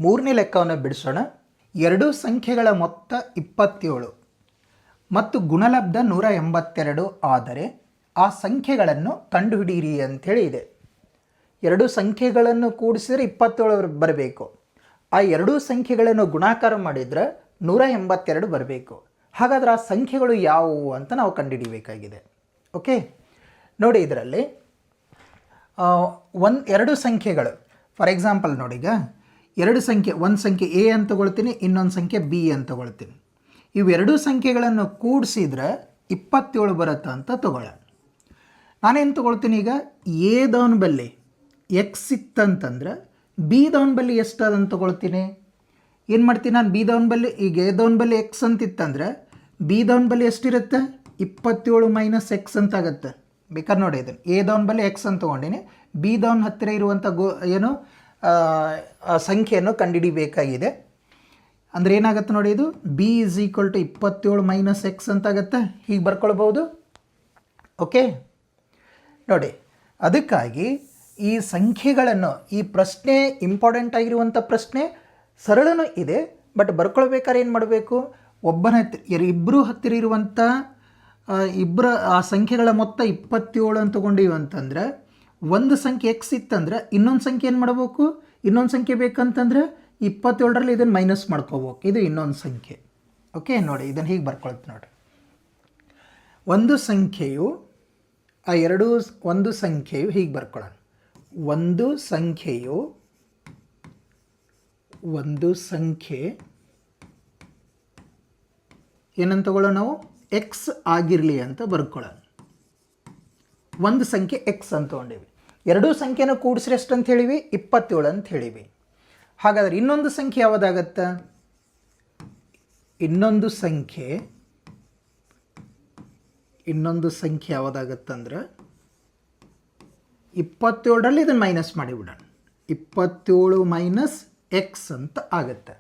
ಮೂರನೇ ಲೆಕ್ಕವನ್ನು ಬಿಡಿಸೋಣ. ಎರಡು ಸಂಖ್ಯೆಗಳ ಮೊತ್ತ 27 ಮತ್ತು ಗುಣಲಬ್ಧ 182 ಆದರೆ ಆ ಸಂಖ್ಯೆಗಳನ್ನು ಕಂಡುಹಿಡಿಯಿರಿ ಅಂಥೇಳಿ ಇದೆ. ಎರಡು ಸಂಖ್ಯೆಗಳನ್ನು ಕೂಡಿಸಿದರೆ 27 ಬರಬೇಕು. ಆ ಎರಡೂ ಸಂಖ್ಯೆಗಳನ್ನು ಗುಣಾಕಾರ ಮಾಡಿದರೆ 182 ಬರಬೇಕು. ಹಾಗಾದರೆ ಆ ಸಂಖ್ಯೆಗಳು ಯಾವುವು ಅಂತ ನಾವು ಕಂಡುಹಿಡಿಯಬೇಕಾಗಿದೆ. ಓಕೆ, ನೋಡಿ ಇದರಲ್ಲಿ ಎರಡು ಸಂಖ್ಯೆಗಳು, ಫಾರ್ ಎಕ್ಸಾಂಪಲ್ ನೋಡಿ, ಈಗ ಎರಡು ಸಂಖ್ಯೆ, ಒಂದು ಸಂಖ್ಯೆ ಎ ಅಂತ ತಗೊಳ್ತೀನಿ, ಇನ್ನೊಂದು ಸಂಖ್ಯೆ ಬಿ ಅಂತ ತಗೊಳ್ತೀನಿ. ಇವೆರಡೂ ಸಂಖ್ಯೆಗಳನ್ನು ಕೂಡಿಸಿದ್ರೆ 27 ಬರುತ್ತೆ ಅಂತ ತಗೊಳ್ಳೋಣ. ನಾನೇನು ತಗೊಳ್ತೀನಿ, ಈಗ ಎದವನ ಬಲ್ಲಿ ಎಕ್ಸ್ ಇತ್ತಂತಂದ್ರೆ ಬಿದವನ ಬಲ್ಲಿ ಎಷ್ಟು ಅದಂತ ತಗೊಳ್ತೀನಿ. ಏನು ಮಾಡ್ತೀನಿ ನಾನು, ಬಿದವನ ಬಲ್ಲಿ, ಈಗ ಎದವನ ಬಲ್ಲಿ ಎಕ್ಸ್ ಅಂತಿತ್ತಂದ್ರೆ ಬಿದವನ ಬಲ್ಲಿ ಎಷ್ಟಿರುತ್ತೆ, 27 ಮೈನಸ್ ಎಕ್ಸ್ ಅಂತ ಆಗುತ್ತೆ. ಬೇಕಾದ್ರೆ ನೋಡಿ ಇದನ್ನು, ಎದವನ ಬಲ್ಲಿ ಎಕ್ಸ್ ಅಂತ ತೊಗೊಂಡಿನಿ, ಬಿದವನ ಹತ್ತಿರ ಇರುವಂಥ ಏನು ಸಂಖ್ಯೆಯನ್ನು ಕಂಡುಹಿಡಿಬೇಕಾಗಿದೆ. ಅಂದರೆ ಏನಾಗುತ್ತೆ ನೋಡಿ, ಇದು B is equal to 27 minus x ಅಂತ ಆಗುತ್ತೆ. ಹೀಗೆ ಬರ್ಕೊಳ್ಬೋದು. ಓಕೆ ನೋಡಿ, ಅದಕ್ಕಾಗಿ ಈ ಸಂಖ್ಯೆಗಳನ್ನು, ಈ ಪ್ರಶ್ನೆ ಇಂಪಾರ್ಟೆಂಟ್ ಆಗಿರುವಂಥ ಪ್ರಶ್ನೆ, ಸರಳನೂ ಇದೆ, ಬಟ್ ಬರ್ಕೊಳ್ಬೇಕಾದ್ರೆ ಏನು ಮಾಡಬೇಕು, ಒಬ್ಬನ ಇಬ್ಬರು ಹತ್ತಿರ ಇರುವಂಥ ಇಬ್ಬರ ಆ ಸಂಖ್ಯೆಗಳ ಮೊತ್ತ 27 ಅಂತ ತೊಗೊಂಡಿವಿ ಅಂತಂದ್ರೆ, ಒಂದು ಸಂಖ್ಯೆ ಎಕ್ಸ್ ಇತ್ತಂದ್ರೆ ಇನ್ನೊಂದು ಸಂಖ್ಯೆ ಏನು ಮಾಡಬೇಕು, ಇನ್ನೊಂದು ಸಂಖ್ಯೆ ಬೇಕಂತಂದ್ರೆ 27ರಲ್ಲಿ ಇದನ್ನು ಮೈನಸ್ ಮಾಡ್ಕೋಬೇಕು. ಇದು ಇನ್ನೊಂದು ಸಂಖ್ಯೆ. ಓಕೆ ನೋಡಿ, ಇದನ್ನು ಹೀಗೆ ಬರ್ಕೊಳ್ತೀನಿ ನೋಡಿ. ಒಂದು ಸಂಖ್ಯೆಯು ಹೀಗೆ ಬರ್ಕೊಳ್ಳೋಣ. ಒಂದು ಸಂಖ್ಯೆ ಏನಂತ ತಗೊಳ್ಳೋಣ ನಾವು, ಎಕ್ಸ್ ಆಗಿರಲಿ ಅಂತ ಬರ್ಕೊಳ್ಳೋಣ. ಒಂದು ಸಂಖ್ಯೆ ಎಕ್ಸ್ ಅಂತ ತೊಗೊಂಡೀವಿ, ಎರಡೂ ಸಂಖ್ಯೆನ ಕೂಡಿಸ್ರೆ ಎಷ್ಟು ಅಂತ ಹೇಳಿವಿ, 27 ಅಂತ ಹೇಳಿವಿ. ಹಾಗಾದರೆ ಇನ್ನೊಂದು ಸಂಖ್ಯೆ ಯಾವುದಾಗತ್ತೆ, ಇನ್ನೊಂದು ಸಂಖ್ಯೆ ಯಾವುದಾಗತ್ತಂದ್ರೆ 27ರಲ್ಲಿ ಇದನ್ನು ಮೈನಸ್ ಮಾಡಿಬಿಡೋಣ. 27 ಮೈನಸ್ ಎಕ್ಸ್ ಅಂತ ಆಗುತ್ತೆ.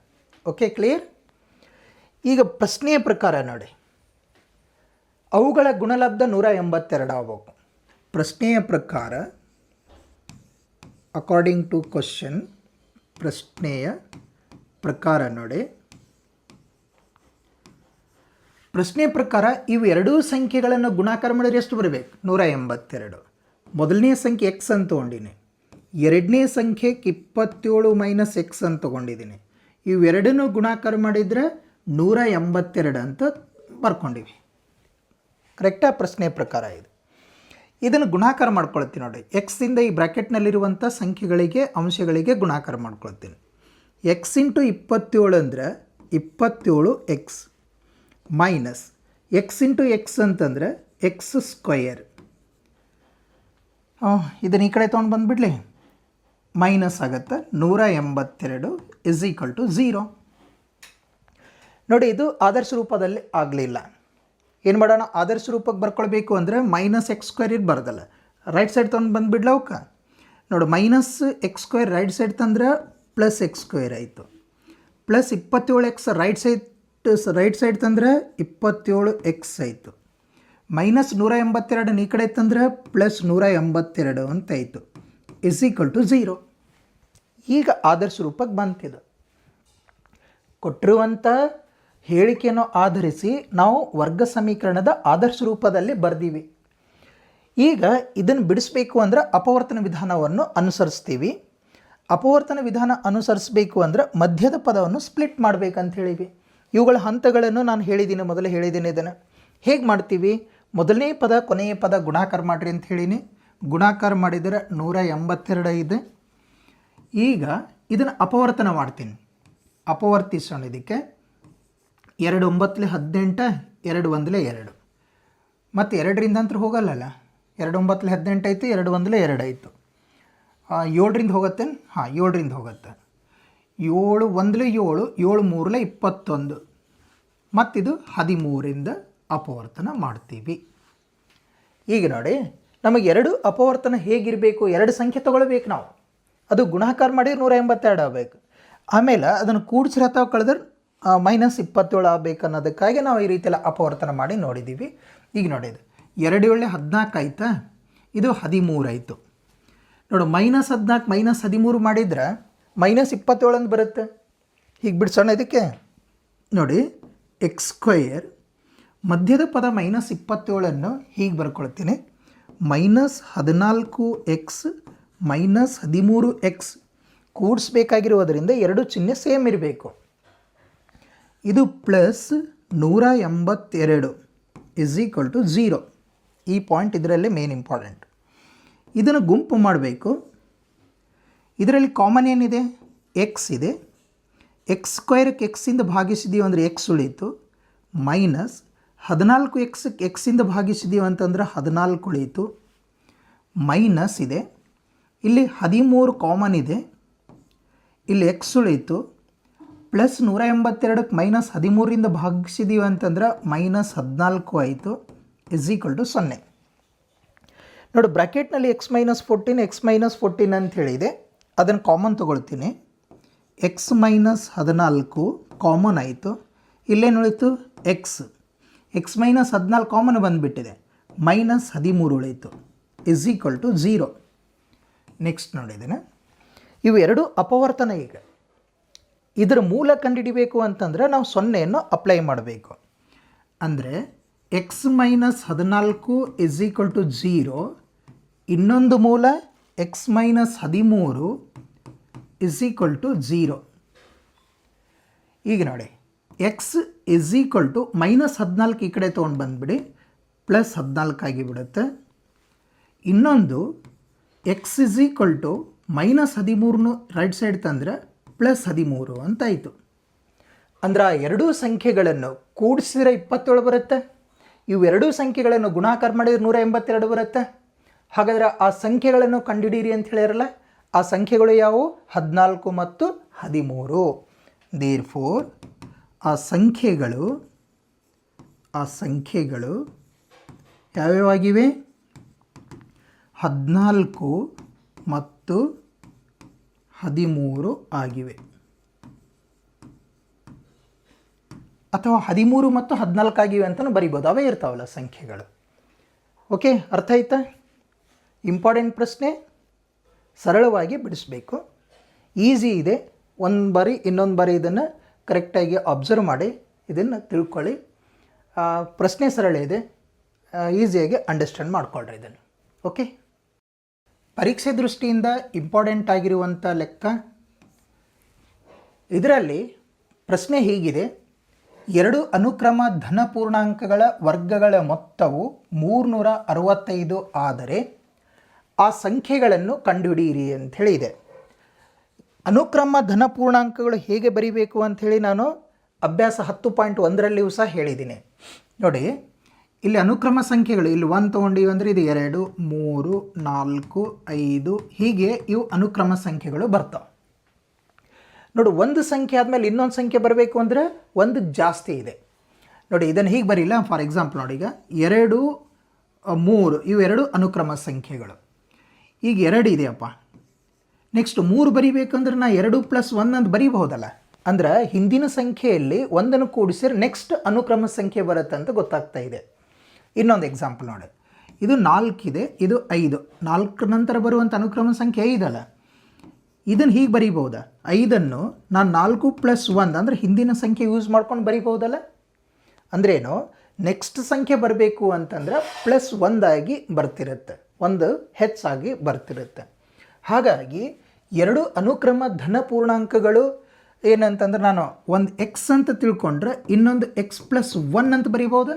Okay, clear. ಈಗ ಪ್ರಶ್ನೆಯ ಪ್ರಕಾರ ನೋಡಿ, ಅವುಗಳ ಗುಣಲಬ್ಧ 182 ಆಗಬೇಕು. ಪ್ರಶ್ನೆಯ ಪ್ರಕಾರ, ಅಕಾರ್ಡಿಂಗ್ ಟು ಕ್ವಶನ್, ಪ್ರಶ್ನೆಯ ಪ್ರಕಾರ ನೋಡಿ, ಪ್ರಶ್ನೆಯ ಪ್ರಕಾರ ಇವು ಎರಡೂ ಸಂಖ್ಯೆಗಳನ್ನು ಗುಣಾಕಾರ ಮಾಡಿದ್ರೆ ಎಷ್ಟು ಬರಬೇಕು, 182. ಮೊದಲನೇ ಸಂಖ್ಯೆ ಎಕ್ಸ್ ಅಂತ ತೊಗೊಂಡಿನಿ, ಎರಡನೇ ಸಂಖ್ಯೆ 27 ಮೈನಸ್ ಎಕ್ಸ್ ಅಂತ ತೊಗೊಂಡಿದ್ದೀನಿ. ಇವೆರಡನ್ನೂ ಗುಣಾಕಾರ ಮಾಡಿದರೆ 182 ಅಂತ ಬರ್ಕೊಂಡಿವಿ. ಕರೆಕ್ಟಾ? ಪ್ರಶ್ನೆಯ ಪ್ರಕಾರ ಇದು. ಇದನ್ನು ಗುಣಾಕಾರ ಮಾಡ್ಕೊಳ್ತೀನಿ ನೋಡಿ. ಎಕ್ಸಿಂದ ಈ ಬ್ರ್ಯಾಕೆಟ್ನಲ್ಲಿರುವಂಥ ಸಂಖ್ಯೆಗಳಿಗೆ, ಅಂಶಗಳಿಗೆ ಗುಣಾಕಾರ ಮಾಡ್ಕೊಳ್ತೀನಿ. ಎಕ್ಸ್ ಇಂಟು 27 ಅಂದರೆ 27 X minus X into X ಅಂತಂದರೆ ಎಕ್ಸ್ ಸ್ಕ್ವಯರ್. ಇದನ್ನು ಈ ಕಡೆ ತೊಗೊಂಡು ಬಂದುಬಿಡಲಿ, ಮೈನಸ್ ಆಗುತ್ತೆ. 182 ಇಸ್ ಈಕ್ವಲ್ ಟು 0. ನೋಡಿ, ಇದು ಆದರ್ಶ ರೂಪದಲ್ಲಿ ಆಗಲಿಲ್ಲ. ಏನು ಮಾಡೋಣ, ಆದರ್ಶ ರೂಪಕ್ಕೆ ಬರ್ಕೊಳ್ಬೇಕು ಅಂದರೆ ಮೈನಸ್ ಎಕ್ಸ್ ಸ್ಕ್ವೇರ್ ಇದು ಬರೋದಲ್ಲ, ರೈಟ್ ಸೈಡ್ ತೊಗೊಂಡು ಬಂದುಬಿಡ್ಲ ಅವಕ್ಕೆ. ನೋಡಿ, minus X square right side ತಂದ್ರೆ ಪ್ಲಸ್ ಎಕ್ಸ್ ಸ್ಕ್ವೇರ್ ಆಯಿತು. ಪ್ಲಸ್ 27 ಎಕ್ಸ್ ರೈಟ್ ಸೈಡ್ ತಂದರೆ 27 ಎಕ್ಸ್ ಆಯಿತು. ಮೈನಸ್ 182 ಈ ಕಡೆ ತಂದರೆ ಪ್ಲಸ್ 182 ಅಂತ ಆಯಿತು. Is equal to 0. ಈಗ ಆದರ್ಶ ರೂಪಕ್ಕೆ ಬಂತಿದ್ದು. ಕೊಟ್ಟಿರುವಂಥ ಹೇಳಿಕೆಯನ್ನು ಆಧರಿಸಿ ನಾವು ವರ್ಗ ಸಮೀಕರಣದ ಆದರ್ಶ ರೂಪದಲ್ಲಿ ಬರೆದೀವಿ. ಈಗ ಇದನ್ನು ಬಿಡಿಸಬೇಕು ಅಂದರೆ ಅಪವರ್ತನ ವಿಧಾನವನ್ನು ಅನುಸರಿಸ್ತೀವಿ. ಅಪವರ್ತನ ವಿಧಾನ ಅನುಸರಿಸಬೇಕು ಅಂದರೆ ಮಧ್ಯದ ಪದವನ್ನು ಸ್ಪ್ಲಿಟ್ ಮಾಡಬೇಕಂತ ಹೇಳಿವಿ. ಇವುಗಳ ಹಂತಗಳನ್ನು ನಾನು ಮೊದಲೇ ಹೇಳಿದ್ದೀನಿ. ಇದನ್ನು ಹೇಗೆ ಮಾಡ್ತೀವಿ, ಮೊದಲನೇ ಪದ ಕೊನೆಯ ಪದ ಗುಣಾಕಾರ ಮಾಡಿರಿ ಅಂತ ಹೇಳೀನಿ. ಗುಣಾಕಾರ ಮಾಡಿದರೆ 182 ಇದೆ. ಈಗ ಇದನ್ನು ಅಪವರ್ತನ ಮಾಡ್ತೀನಿ. ಅಪವರ್ತಿಸೋಣ. ಇದಕ್ಕೆ 2 9 18, 2 1 2, ಮತ್ತು 2ರಿಂದ ಅಂತೂ ಹೋಗಲ್ಲಲ್ಲ. 2 9 18 ಆಯಿತು, 2 1 2 ಆಯಿತು. 7ರಿಂದ ಹೋಗುತ್ತೆ. ಹಾಂ, 7ರಿಂದ ಹೋಗುತ್ತೆ. 7 1 7, 7 3 21, ಮತ್ತಿದು 13ರಿಂದ ಅಪವರ್ತನ ಮಾಡ್ತೀವಿ. ಈಗ ನೋಡಿ, ನಮಗೆ ಎರಡು ಅಪವರ್ತನ ಹೇಗಿರಬೇಕು, ಎರಡು ಸಂಖ್ಯೆ ತೊಗೊಳ್ಬೇಕು ನಾವು. ಅದು ಗುಣಾಕಾರ ಮಾಡಿದ್ರೆ 182 ಆಗಬೇಕು. ಆಮೇಲೆ ಅದನ್ನು ಕೂಡಿಸ್ರೆ ಅಥವಾ ಕಳೆದ್ರೆ ಮೈನಸ್ 27 ಆಗಬೇಕು ಅನ್ನೋದಕ್ಕಾಗಿ ನಾವು ಈ ರೀತಿಯೆಲ್ಲ ಅಪವರ್ತನ ಮಾಡಿ ನೋಡಿದ್ದೀವಿ. ಈಗ ನೋಡಿದ್ದು 2 7 14 ಆಯಿತಾ, ಇದು 13 ಆಯಿತು. ನೋಡು, -14 -13 ಮಾಡಿದ್ರೆ -27 ಅಂತ ಬರುತ್ತೆ. ಹೀಗೆ ಬಿಡಿಸೋಣ ಇದಕ್ಕೆ ನೋಡಿ, ಎಕ್ಸ್ ಸ್ಕ್ವಯರ್ ಮಧ್ಯದ ಪದ -27 ಹೀಗೆ ಬರ್ಕೊಳ್ತೀನಿ. -14x -13x ಕೂಡಿಸ್ಬೇಕಾಗಿರುವುದರಿಂದ ಎರಡು ಚಿಹ್ನೆ ಸೇಮ್ ಇರಬೇಕು. ಇದು +182 = 0. ಈ ಪಾಯಿಂಟ್ ಇದರಲ್ಲಿ ಮೇನ್ ಇಂಪಾರ್ಟೆಂಟ್. ಇದನ್ನು ಗುಂಪು ಮಾಡಬೇಕು. ಇದರಲ್ಲಿ ಕಾಮನ್ ಏನಿದೆ? ಎಕ್ಸ್ ಇದೆ. ಎಕ್ಸ್ ಸ್ಕ್ವೈರ್ಗೆ ಎಕ್ಸಿಂದ ಭಾಗಿಸಿದೀವಿ ಅಂದರೆ ಎಕ್ಸ್ ಉಳೀತು, -14x ಎಕ್ಸಿಂದ ಭಾಗಿಸಿದೀವಿ ಅಂತಂದ್ರೆ 14 ಉಳೀತು, ಮೈನಸ್ ಇದೆ. ಇಲ್ಲಿ 13 ಕಾಮನ್ ಇದೆ, ಇಲ್ಲಿ ಎಕ್ಸ್ ಉಳೀತು, +182ಕ್ಕೆ -13ರಿಂದ ಭಾಗಿಸಿದೀವಿ ಅಂತಂದ್ರೆ -14 ಆಯಿತು, =0. ನೋಡಿ ಬ್ರ್ಯಾಕೆಟ್ನಲ್ಲಿ x - 14 x - 14 ಅಂತ ಹೇಳಿದೆ. ಅದನ್ನು ಕಾಮನ್ ತೊಗೊಳ್ತೀನಿ. x - 14 ಕಾಮನ್ ಆಯಿತು. ಇಲ್ಲೇನು ಉಳಿತು? ಎಕ್ಸ್. x - 14 ಕಾಮನ್ ಬಂದುಬಿಟ್ಟಿದೆ, -13 ಉಳೀತು, =0. ನೆಕ್ಸ್ಟ್ ನೋಡಿದ್ದೇನೆ, ಇವು ಎರಡು ಅಪವರ್ತನ. ಈಗ ಇದರ ಮೂಲ ಕಂಡುಹಿಡಿಬೇಕು ಅಂತಂದರೆ ನಾವು 0ಯನ್ನು ಅಪ್ಲೈ ಮಾಡಬೇಕು. ಅಂದರೆ x - 14 = 0, ಇನ್ನೊಂದು ಮೂಲ x - 13 = 0. ಈಗ ನೋಡಿ, x -14 ಈ ಕಡೆ ತೊಗೊಂಡು ಬಂದುಬಿಡಿ, +14 ಆಗಿಬಿಡುತ್ತೆ. ಇನ್ನೊಂದು x -13 ರೈಟ್ ಸೈಡ್ ತಂದರೆ +13 ಅಂತಾಯಿತು. ಅಂದ್ರೆ ಆ ಎರಡೂ ಸಂಖ್ಯೆಗಳನ್ನು ಕೂಡಿಸಿದರೆ 27 ಬರುತ್ತೆ. ಇವೆರಡೂ ಸಂಖ್ಯೆಗಳನ್ನು ಗುಣಾಕಾರ ಮಾಡಿದರೆ 182 ಬರುತ್ತೆ. ಹಾಗಾದರೆ ಆ ಸಂಖ್ಯೆಗಳನ್ನು ಕಂಡುಹಿಡಿಯಿರಿ ಅಂತ ಹೇಳಿರಲ್ಲ, ಆ ಸಂಖ್ಯೆಗಳು ಯಾವುವು? 14 ಮತ್ತು 13. ದೇರ್ಫೋರ್ ಆ ಸಂಖ್ಯೆಗಳು ಯಾವ್ಯಾವಾಗಿವೆ? 14 ಮತ್ತು 13 ಆಗಿವೆ. ಅಥವಾ 13 ಮತ್ತು 14 ಆಗಿವೆ ಅಂತಲೂ ಬರಿಬೋದು. ಅವೇ ಇರ್ತಾವಲ್ಲ ಸಂಖ್ಯೆಗಳು. ಓಕೆ, ಅರ್ಥ ಆಯ್ತಾ? ಇಂಪಾರ್ಟೆಂಟ್ ಪ್ರಶ್ನೆ, ಸರಳವಾಗಿ ಬಿಡಿಸ್ಬೇಕು. ಈಸಿ ಇದೆ. ಒಂದು ಬಾರಿ ಇನ್ನೊಂದು ಬಾರಿ ಇದನ್ನು ಕರೆಕ್ಟಾಗಿ ಅಬ್ಸರ್ವ್ ಮಾಡಿ ಇದನ್ನು ತಿಳ್ಕೊಳ್ಳಿ. ಪ್ರಶ್ನೆ ಸರಳ ಇದೆ, ಈಸಿಯಾಗಿ ಅಂಡರ್ಸ್ಟ್ಯಾಂಡ್ ಮಾಡ್ಕೊಳ್ರಿ ಇದನ್ನು. ಓಕೆ, ಪರೀಕ್ಷೆ ದೃಷ್ಟಿಯಿಂದ ಇಂಪಾರ್ಟೆಂಟ್ ಆಗಿರುವಂಥ ಲೆಕ್ಕ ಇದರಲ್ಲಿ ಪ್ರಶ್ನೆ ಹೀಗಿದೆ: ಎರಡು ಅನುಕ್ರಮ ಧನ ಪೂರ್ಣಾಂಕಗಳ ವರ್ಗಗಳ ಮೊತ್ತವು 365 ಆದರೆ ಆ ಸಂಖ್ಯೆಗಳನ್ನು ಕಂಡುಹಿಡಿಯಿರಿ ಅಂಥೇಳಿ ಇದೆ. ಅನುಕ್ರಮ ಧನ ಪೂರ್ಣಾಂಕಗಳು ಹೇಗೆ ಬರೀಬೇಕು ಅಂಥೇಳಿ ನಾನು ಅಭ್ಯಾಸ 10.1ರಲ್ಲಿಯೂ ಸಹ ಹೇಳಿದ್ದೀನಿ. ನೋಡಿ, ಇಲ್ಲಿ ಅನುಕ್ರಮ ಸಂಖ್ಯೆಗಳು, ಇಲ್ಲಿ 1 ತೊಗೊಂಡಿವಿ ಅಂದರೆ ಇದು 2, 3, 4, 5 ಹೀಗೆ ಇವು ಅನುಕ್ರಮ ಸಂಖ್ಯೆಗಳು ಬರ್ತಾವೆ. ನೋಡಿ, ಒಂದು ಸಂಖ್ಯೆ ಆದಮೇಲೆ ಇನ್ನೊಂದು ಸಂಖ್ಯೆ ಬರಬೇಕು ಅಂದರೆ ಒಂದು ಜಾಸ್ತಿ ಇದೆ. ನೋಡಿ, ಇದನ್ನು ಹೀಗೆ ಬರೀಲ್ಲ. ಫಾರ್ ಎಕ್ಸಾಂಪಲ್ ನೋಡಿ, ಈಗ 2, 3 ಇವೆರಡು ಅನುಕ್ರಮ ಸಂಖ್ಯೆಗಳು. ಈಗ 2 ಇದೆಯಪ್ಪ, ನೆಕ್ಸ್ಟ್ 3 ಬರೀಬೇಕಂದ್ರೆ ನಾ 2 + 1 ಅಂತ ಬರೀಬಹುದಲ್ಲ. ಅಂದ್ರೆ ಹಿಂದಿನ ಸಂಖ್ಯೆಯಲ್ಲಿ ಒಂದನ್ನು ಕೂಡಿಸಿದ್ರೆ ನೆಕ್ಸ್ಟ್ ಅನುಕ್ರಮ ಸಂಖ್ಯೆ ಬರುತ್ತೆ ಅಂತ ಗೊತ್ತಾಗ್ತಾ ಇದೆ. ಇನ್ನೊಂದು ಎಕ್ಸಾಂಪಲ್ ನೋಡಿ, ಇದು 4 ಇದೆ, ಇದು 5. 4 ನಂತರ ಬರುವಂಥ ಅನುಕ್ರಮ ಸಂಖ್ಯೆ 5 ಅಲ್ಲ. ಇದನ್ನು ಹೀಗೆ ಬರೀಬಹುದಾ? 5ಅನ್ನು ನಾನು 4 + 1 ಅಂದರೆ ಹಿಂದಿನ ಸಂಖ್ಯೆ ಯೂಸ್ ಮಾಡ್ಕೊಂಡು ಬರೀಬಹುದಲ್ಲ. ಅಂದ್ರೇನು, ನೆಕ್ಸ್ಟ್ ಸಂಖ್ಯೆ ಬರಬೇಕು ಅಂತಂದ್ರೆ +1 ಆಗಿ ಬರ್ತಿರುತ್ತೆ, ಒಂದು ಹೆಚ್ಚಾಗಿ ಬರ್ತಿರುತ್ತೆ. ಹಾಗಾಗಿ ಎರಡು ಅನುಕ್ರಮ ಧನ ಪೂರ್ಣಾಂಕಗಳು ಏನಂತಂದ್ರೆ ನಾನು ಒಂದು ಎಕ್ಸ್ ಅಂತ ತಿಳ್ಕೊಂಡ್ರೆ ಇನ್ನೊಂದು x + 1 ಅಂತ ಬರೀಬಹುದು.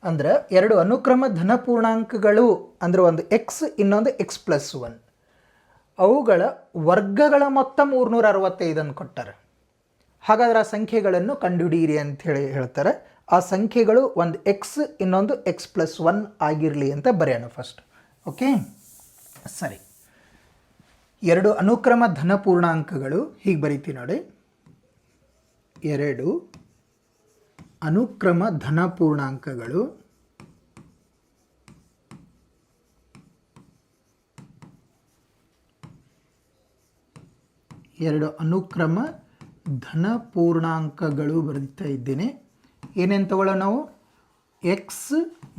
ಅಂದ್ರೆ ಎರಡು ಅನುಕ್ರಮ ಧನ ಪೂರ್ಣಾಂಕಗಳು ಅಂದರೆ ಒಂದು ಎಕ್ಸ್, ಇನ್ನೊಂದು x + 1, ಅವುಗಳ ವರ್ಗಗಳ ಮೊತ್ತ 365 ಅಂತ ಕೊಟ್ಟಾರೆ. ಹಾಗಾದ್ರೆ ಆ ಸಂಖ್ಯೆಗಳನ್ನು ಕಂಡುಹಿಡಿಯಿರಿ ಅಂಥೇಳಿ ಹೇಳ್ತಾರೆ. ಆ ಸಂಖ್ಯೆಗಳು ಒಂದು ಎಕ್ಸ್, ಇನ್ನೊಂದು x + 1 ಆಗಿರಲಿ ಅಂತ ಬರೆಯೋಣ ಫಸ್ಟ್. ಓಕೆ, ಸರಿ. ಎರಡು ಅನುಕ್ರಮ ಧನ ಪೂರ್ಣಾಂಕಗಳು ಹೀಗೆ ಬರೀತೀವಿ ನೋಡಿ. ಎರಡು ಅನುಕ್ರಮ ಧನ ಪೂರ್ಣಾಂಕಗಳು ಬರೀತಾ ಇದ್ದೇನೆ. ಏನೇನು ತಗೊಳ್ಳೋ ನಾವು? ಎಕ್ಸ್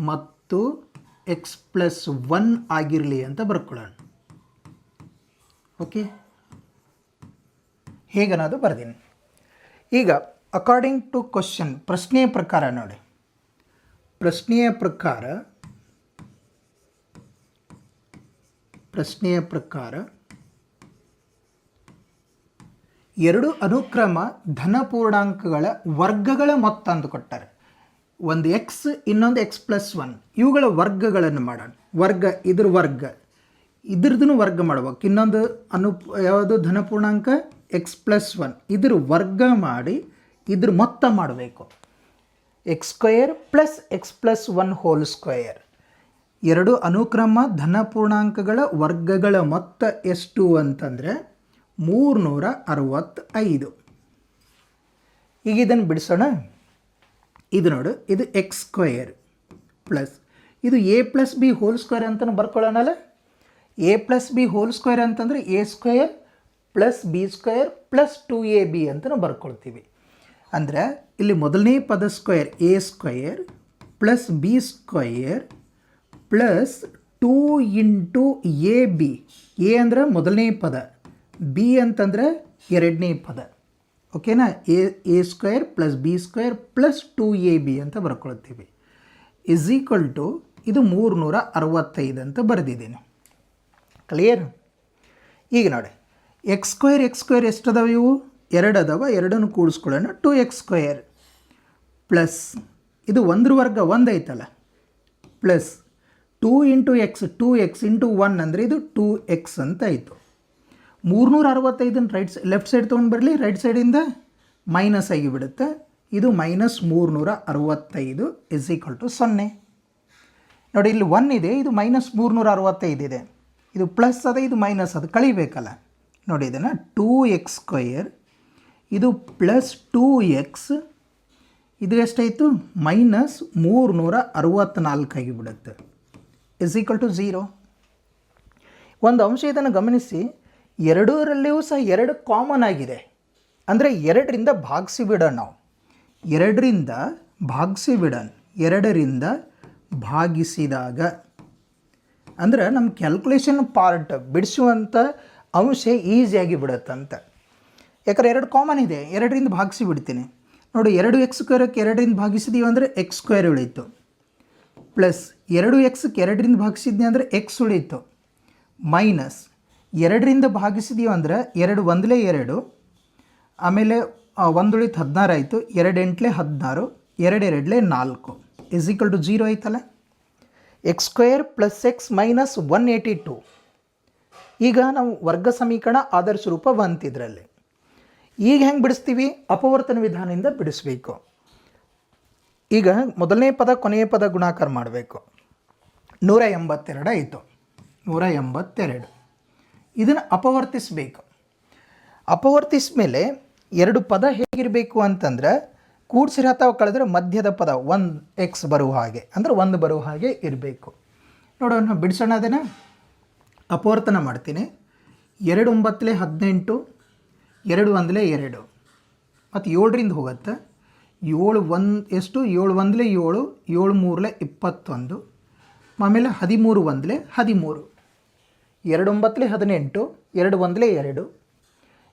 ಮತ್ತು x + 1 ಆಗಿರಲಿ ಅಂತ ಬರ್ಕೊಳ್ಳೋಣ. ಓಕೆ, ಹೇಗನ್ನೋದು ಬರ್ದೀನಿ. ಈಗ ಅಕಾರ್ಡಿಂಗ್ ಟು ಕ್ವಶನ್, ಪ್ರಶ್ನೆಯ ಪ್ರಕಾರ ನೋಡಿ, ಪ್ರಶ್ನೆಯ ಪ್ರಕಾರ ಎರಡು ಅನುಕ್ರಮ ಧನಪೂರ್ಣಾಂಕಗಳ ವರ್ಗಗಳ ಮೊತ್ತ ಅಂತ ಕೊಟ್ಟಾರೆ. ಒಂದು ಎಕ್ಸ್, ಇನ್ನೊಂದು x+1, ಇವುಗಳ ವರ್ಗಗಳನ್ನು ಮಾಡೋಣ. ಇದ್ರದ್ದು ವರ್ಗ ಮಾಡ್ಬೇಕು. ಇನ್ನೊಂದು ಯಾವುದು ಧನಪೂರ್ಣಾಂಕ x+1, ಇದ್ರ ವರ್ಗ ಮಾಡಿ ಇದ್ರ ಮೊತ್ತ ಮಾಡಬೇಕು. x² + x+1 whole square. ಎರಡು ಅನುಕ್ರಮ ಧನಪೂರ್ಣಾಂಕಗಳ ವರ್ಗಗಳ ಮೊತ್ತ ಎಷ್ಟು ಅಂತಂದರೆ 365. ಈಗ ಇದನ್ನು ಬಿಡಿಸೋಣ. ಇದು ನೋಡು, ಇದು x² ಪ್ಲಸ್ ಇದು a+b ಹೋಲ್ ಸ್ಕ್ವೇರ್ ಅಂತಲೂ ಬರ್ಕೊಳ್ಳೋಣಲ್ಲ. a+b ಹೋಲ್ ಸ್ಕ್ವೇರ್ ಅಂತಂದರೆ a² + b² + 2ab ಅಂತಲೂ ಬರ್ಕೊಳ್ತೀವಿ. ಅಂದರೆ ಇಲ್ಲಿ ಮೊದಲನೇ ಪದ square a² + b² plus 2 × ab. a ಅಂದರೆ ಮೊದಲನೇ ಪದ, b ಅಂತಂದರೆ ಎರಡನೇ ಪದ. ಓಕೆನಾ? a² + b² + 2ab ಅಂತ ಬರ್ಕೊಳ್ತೀವಿ. = ಇದು 365 ಅಂತ ಬರೆದಿದ್ದೀನಿ. ಕ್ಲಿಯರ್? ಈಗ ನೋಡಿ, x² ಎಷ್ಟದಾವ? ಇವು 2 ಅದಾವ. ಎರಡನ್ನು ಕೂಡಿಸ್ಕೊಳ್ಳೋಣ. 2x² ಪ್ಲಸ್ ಇದು 1 ವರ್ಗ 1 ಐತಲ್ಲ, ಪ್ಲಸ್ 2 × x, 2x × 1 ಅಂದರೆ ಇದು 2x ಅಂತ ಆಯಿತು. 365 ಲೆಫ್ಟ್ ಸೈಡ್ ತೊಗೊಂಡು ಬರಲಿ, ರೈಟ್ ಸೈಡಿಂದ ಮೈನಸ್ ಆಗಿಬಿಡುತ್ತೆ. ಇದು -365 = 0. ನೋಡಿ, ಇಲ್ಲಿ 1 ಇದೆ, ಇದು -365 ಇದೆ. ಇದು ಪ್ಲಸ್ ಅದ, ಇದು ಮೈನಸ್ ಅದು, ಕಳಿಬೇಕಲ್ಲ. ನೋಡಿ ಇದನ್ನು 2x², ಇದು ಪ್ಲಸ್ 2x, ಇದು ಎಷ್ಟಾಯಿತು? -364 ಆಗಿಬಿಡುತ್ತೆ. = 0. ಒಂದು ಅಂಶ ಇದನ್ನು ಗಮನಿಸಿ, ಎರಡರಲ್ಲಿಯೂ ಸಹ 2 ಕಾಮನ್ ಆಗಿದೆ. ಅಂದರೆ 2ರಿಂದ ಭಾಗಿಸಿಬಿಡೋಣ. ನಾವು 2ರಿಂದ ಭಾಗಿಸಿಬಿಡೋಣ. 2ರಿಂದ ಭಾಗಿಸಿದಾಗ ಅಂದ್ರೆ ನಮ್ಮ ಕ್ಯಾಲ್ಕುಲೇಷನ್ ಪಾರ್ಟ್ ಬಿಡಿಸುವಂಥ ಅಂಶ ಈಸಿಯಾಗಿ ಬಿಡುತ್ತಂತ. ಯಾಕಂದರೆ 2 ಕಾಮನ್ ಇದೆ, 2ರಿಂದ ಭಾಗಿಸಿ ಬಿಡ್ತೀನಿ. ನೋಡಿ, 2x² 2ರಿಂದ ಭಾಗಿಸಿದೀವಿ ಅಂದರೆ x² ಉಳೀತು, ಪ್ಲಸ್ 2x 2ರಿಂದ ಭಾಗಿಸಿದ್ನಿ ಅಂದರೆ x ಉಳೀತು, ಮೈನಸ್ 2ರಿಂದ ಭಾಗಿಸಿದೀವಿ ಅಂದರೆ 2 1 2, ಆಮೇಲೆ 1 ಉಳಿತು 16 ಆಯಿತು, 2 8 16, 2 2 4 = 0 ಆಯ್ತಲ್ಲ. x² + x - 182. ಈಗ ನಾವು ವರ್ಗ ಸಮೀಕರಣ ಆದರ್ಶ ರೂಪ ಬಂತಿದ್ರಲ್ಲಿ. ಈಗ ಹೆಂಗೆ ಬಿಡಿಸ್ತೀವಿ? ಅಪವರ್ತನ ವಿಧಾನದಿಂದ ಬಿಡಿಸ್ಬೇಕು. ಈಗ ಮೊದಲನೇ ಪದ ಕೊನೆಯ ಪದ ಗುಣಾಕಾರ ಮಾಡಬೇಕು. 182 ಆಯಿತು. 182 ಇದನ್ನು ಅಪವರ್ತಿಸಬೇಕು. ಅಪವರ್ತಿಸಿದ ಮೇಲೆ 2 ಪದ ಹೇಗಿರಬೇಕು ಅಂತಂದ್ರೆ, ಕೂಡಿಸಿರ ಅಥವಾ ಕಳೆದ್ರೆ ಮಧ್ಯದ ಪದ 1x ಬರುವ ಹಾಗೆ, ಅಂದರೆ 1 ಬರುವ ಹಾಗೆ ಇರಬೇಕು. ನೋಡೋಣ, ಬಿಡಿಸೋಣ. ಅದನ್ನು ಅಪವರ್ತನ ಮಾಡ್ತೀನಿ. 2 9 18, 2 1 2, ಮತ್ತು 7ರಿಂದ ಹೋಗುತ್ತೆ. 7 1 ಎಷ್ಟು? 7 1 7, 7 3 21, ಆಮೇಲೆ 13 1 13, 2 9 18, 2 1 2,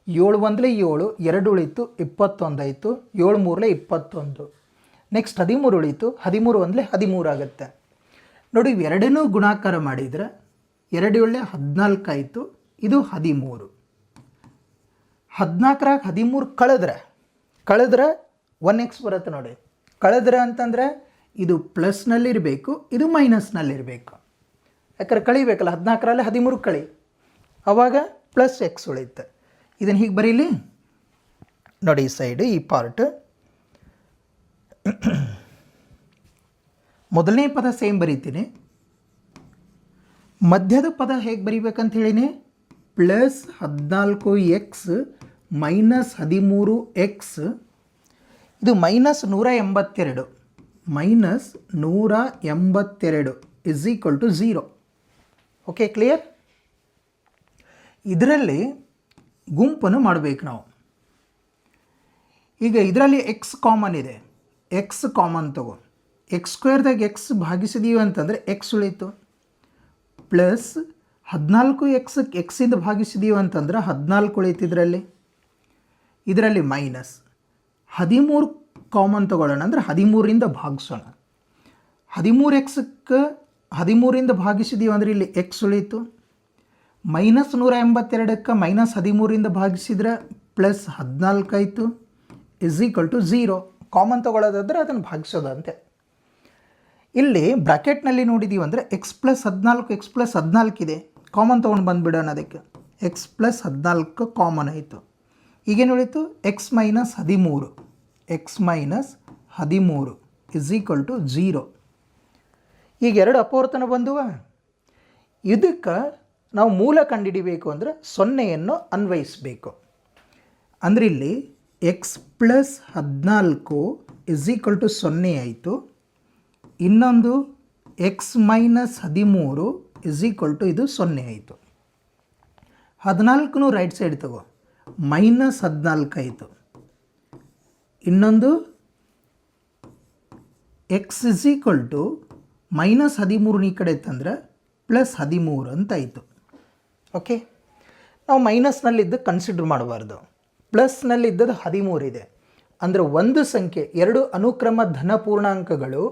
7 1 7, 2 ಉಳಿತು 21 ಆಯಿತು, 7 3 21, ನೆಕ್ಸ್ಟ್ 13 ಉಳಿತು, 13 1 13 ಆಗುತ್ತೆ. ನೋಡಿ, ಇವೆರಡನ್ನೂ ಗುಣಾಕಾರ ಮಾಡಿದರೆ 2 7 14 ಆಯಿತು, ಇದು 13. 14 13 ಕಳೆದ್ರೆ 1x ಬರುತ್ತೆ. ನೋಡಿ, ಕಳೆದ್ರೆ ಅಂತಂದರೆ ಇದು ಪ್ಲಸ್ನಲ್ಲಿರಬೇಕು, ಇದು ಮೈನಸ್ನಲ್ಲಿರಬೇಕು. ಯಾಕಂದ್ರೆ ಕಳಿಬೇಕಲ್ಲ, 14ರಲ್ಲಿ 13 ಕಳಿ, ಆವಾಗ ಪ್ಲಸ್ x ಉಳಿಯುತ್ತೆ. ಇದನ್ನು ಹೀಗೆ ಬರೀಲಿ. ನೋಡಿ, ಈ ಸೈಡು ಈ ಪಾರ್ಟ್ ಮೊದಲನೇ ಪದ ಸೇಮ್ ಬರೀತೀನಿ. ಮಧ್ಯದ ಪದ ಹೇಗೆ ಬರೀಬೇಕಂತ ಹೇಳಿನಿ? +14x -13x, ಇದು -182 -182 = 0. Okay, clear? ಇದರಲ್ಲಿ ಗುಂಪನ್ನು ಮಾಡಬೇಕು ನಾವು. ಈಗ ಇದರಲ್ಲಿ x ಕಾಮನ್ ಇದೆ, x ಕಾಮನ್ ತಗೋ. x² x ಭಾಗಿಸಿದೀವಿ ಅಂತಂದರೆ x ಉಳೀತು, ಪ್ಲಸ್ 14x ಎಕ್ಸಿಂದ ಭಾಗಿಸಿದೀವಿ ಅಂತಂದ್ರೆ 14 ಉಳೀತು. ಇದರಲ್ಲಿ ಇದರಲ್ಲಿ ಮೈನಸ್ 13 ಕಾಮನ್ ತೊಗೊಳ್ಳೋಣ, ಅಂದರೆ 13ರಿಂದ ಭಾಗಿಸೋಣ. 13x 13ರಿಂದ ಭಾಗಿಸಿದೀವಿ ಅಂದರೆ ಇಲ್ಲಿ ಎಕ್ಸ್ ಉಳೀತು. ಮೈನಸ್ 182ಕ್ಕೆ ಮೈನಸ್ 13ರಿಂದ ಭಾಗಿಸಿದ್ರೆ ಪ್ಲಸ್ 14 ಆಯಿತು, ಇಸ್ ಈಕ್ವಲ್ ಟು 0. ಕಾಮನ್ ತೊಗೊಳ್ಳೋದಾದ್ರೆ ಅದನ್ನು ಭಾಗಿಸೋದಂತೆ. ಇಲ್ಲಿ ಬ್ರ್ಯಾಕೆಟ್ನಲ್ಲಿ ನೋಡಿದ್ದೀವಿ ಅಂದರೆ ಎಕ್ಸ್ ಪ್ಲಸ್ 14 ಇದೆ, ಕಾಮನ್ ತೊಗೊಂಡು ಬಂದುಬಿಡೋಣ. ಅದಕ್ಕೆ ಎಕ್ಸ್ ಪ್ಲಸ್ 14 ಕಾಮನ್ ಆಯಿತು. ಈಗೇನು ಉಳಿತು? X minus 13 is equal to 0. ಈಗ ಎರಡು ಅಪವರ್ತನ ಬಂದುವ. ಇದಕ್ಕೆ ನಾವು ಮೂಲ ಕಂಡುಹಿಡಿಬೇಕು ಅಂದರೆ 0ಯನ್ನು ಅನ್ವಯಿಸಬೇಕು. ಅಂದರೆ ಇಲ್ಲಿ x plus 14 is equal to 0 ಆಯಿತು. ಇನ್ನೊಂದು x minus 13 is equal to ಇದು 0 ಆಯಿತು. 14 ರೈಟ್ ಸೈಡ್ ತಗೋ, ಮೈನಸ್ 14 ಆಯಿತು. ಇನ್ನೊಂದು x is equal to minus 13 ಈ ಕಡೆ ಇತ್ತಂದ್ರೆ ಪ್ಲಸ್ 13 ಅಂತ ಆಯಿತು. ಓಕೆ, ನಾವು ಮೈನಸ್ನಲ್ಲಿದ್ದು ಕನ್ಸಿಡರ್ ಮಾಡಬಾರ್ದು, ಪ್ಲಸ್ನಲ್ಲಿದ್ದದ್ದು 13 ಇದೆ. ಅಂದರೆ ಒಂದು ಸಂಖ್ಯೆ, ಎರಡು ಅನುಕ್ರಮ ಧನ ಪೂರ್ಣಾಂಕಗಳು,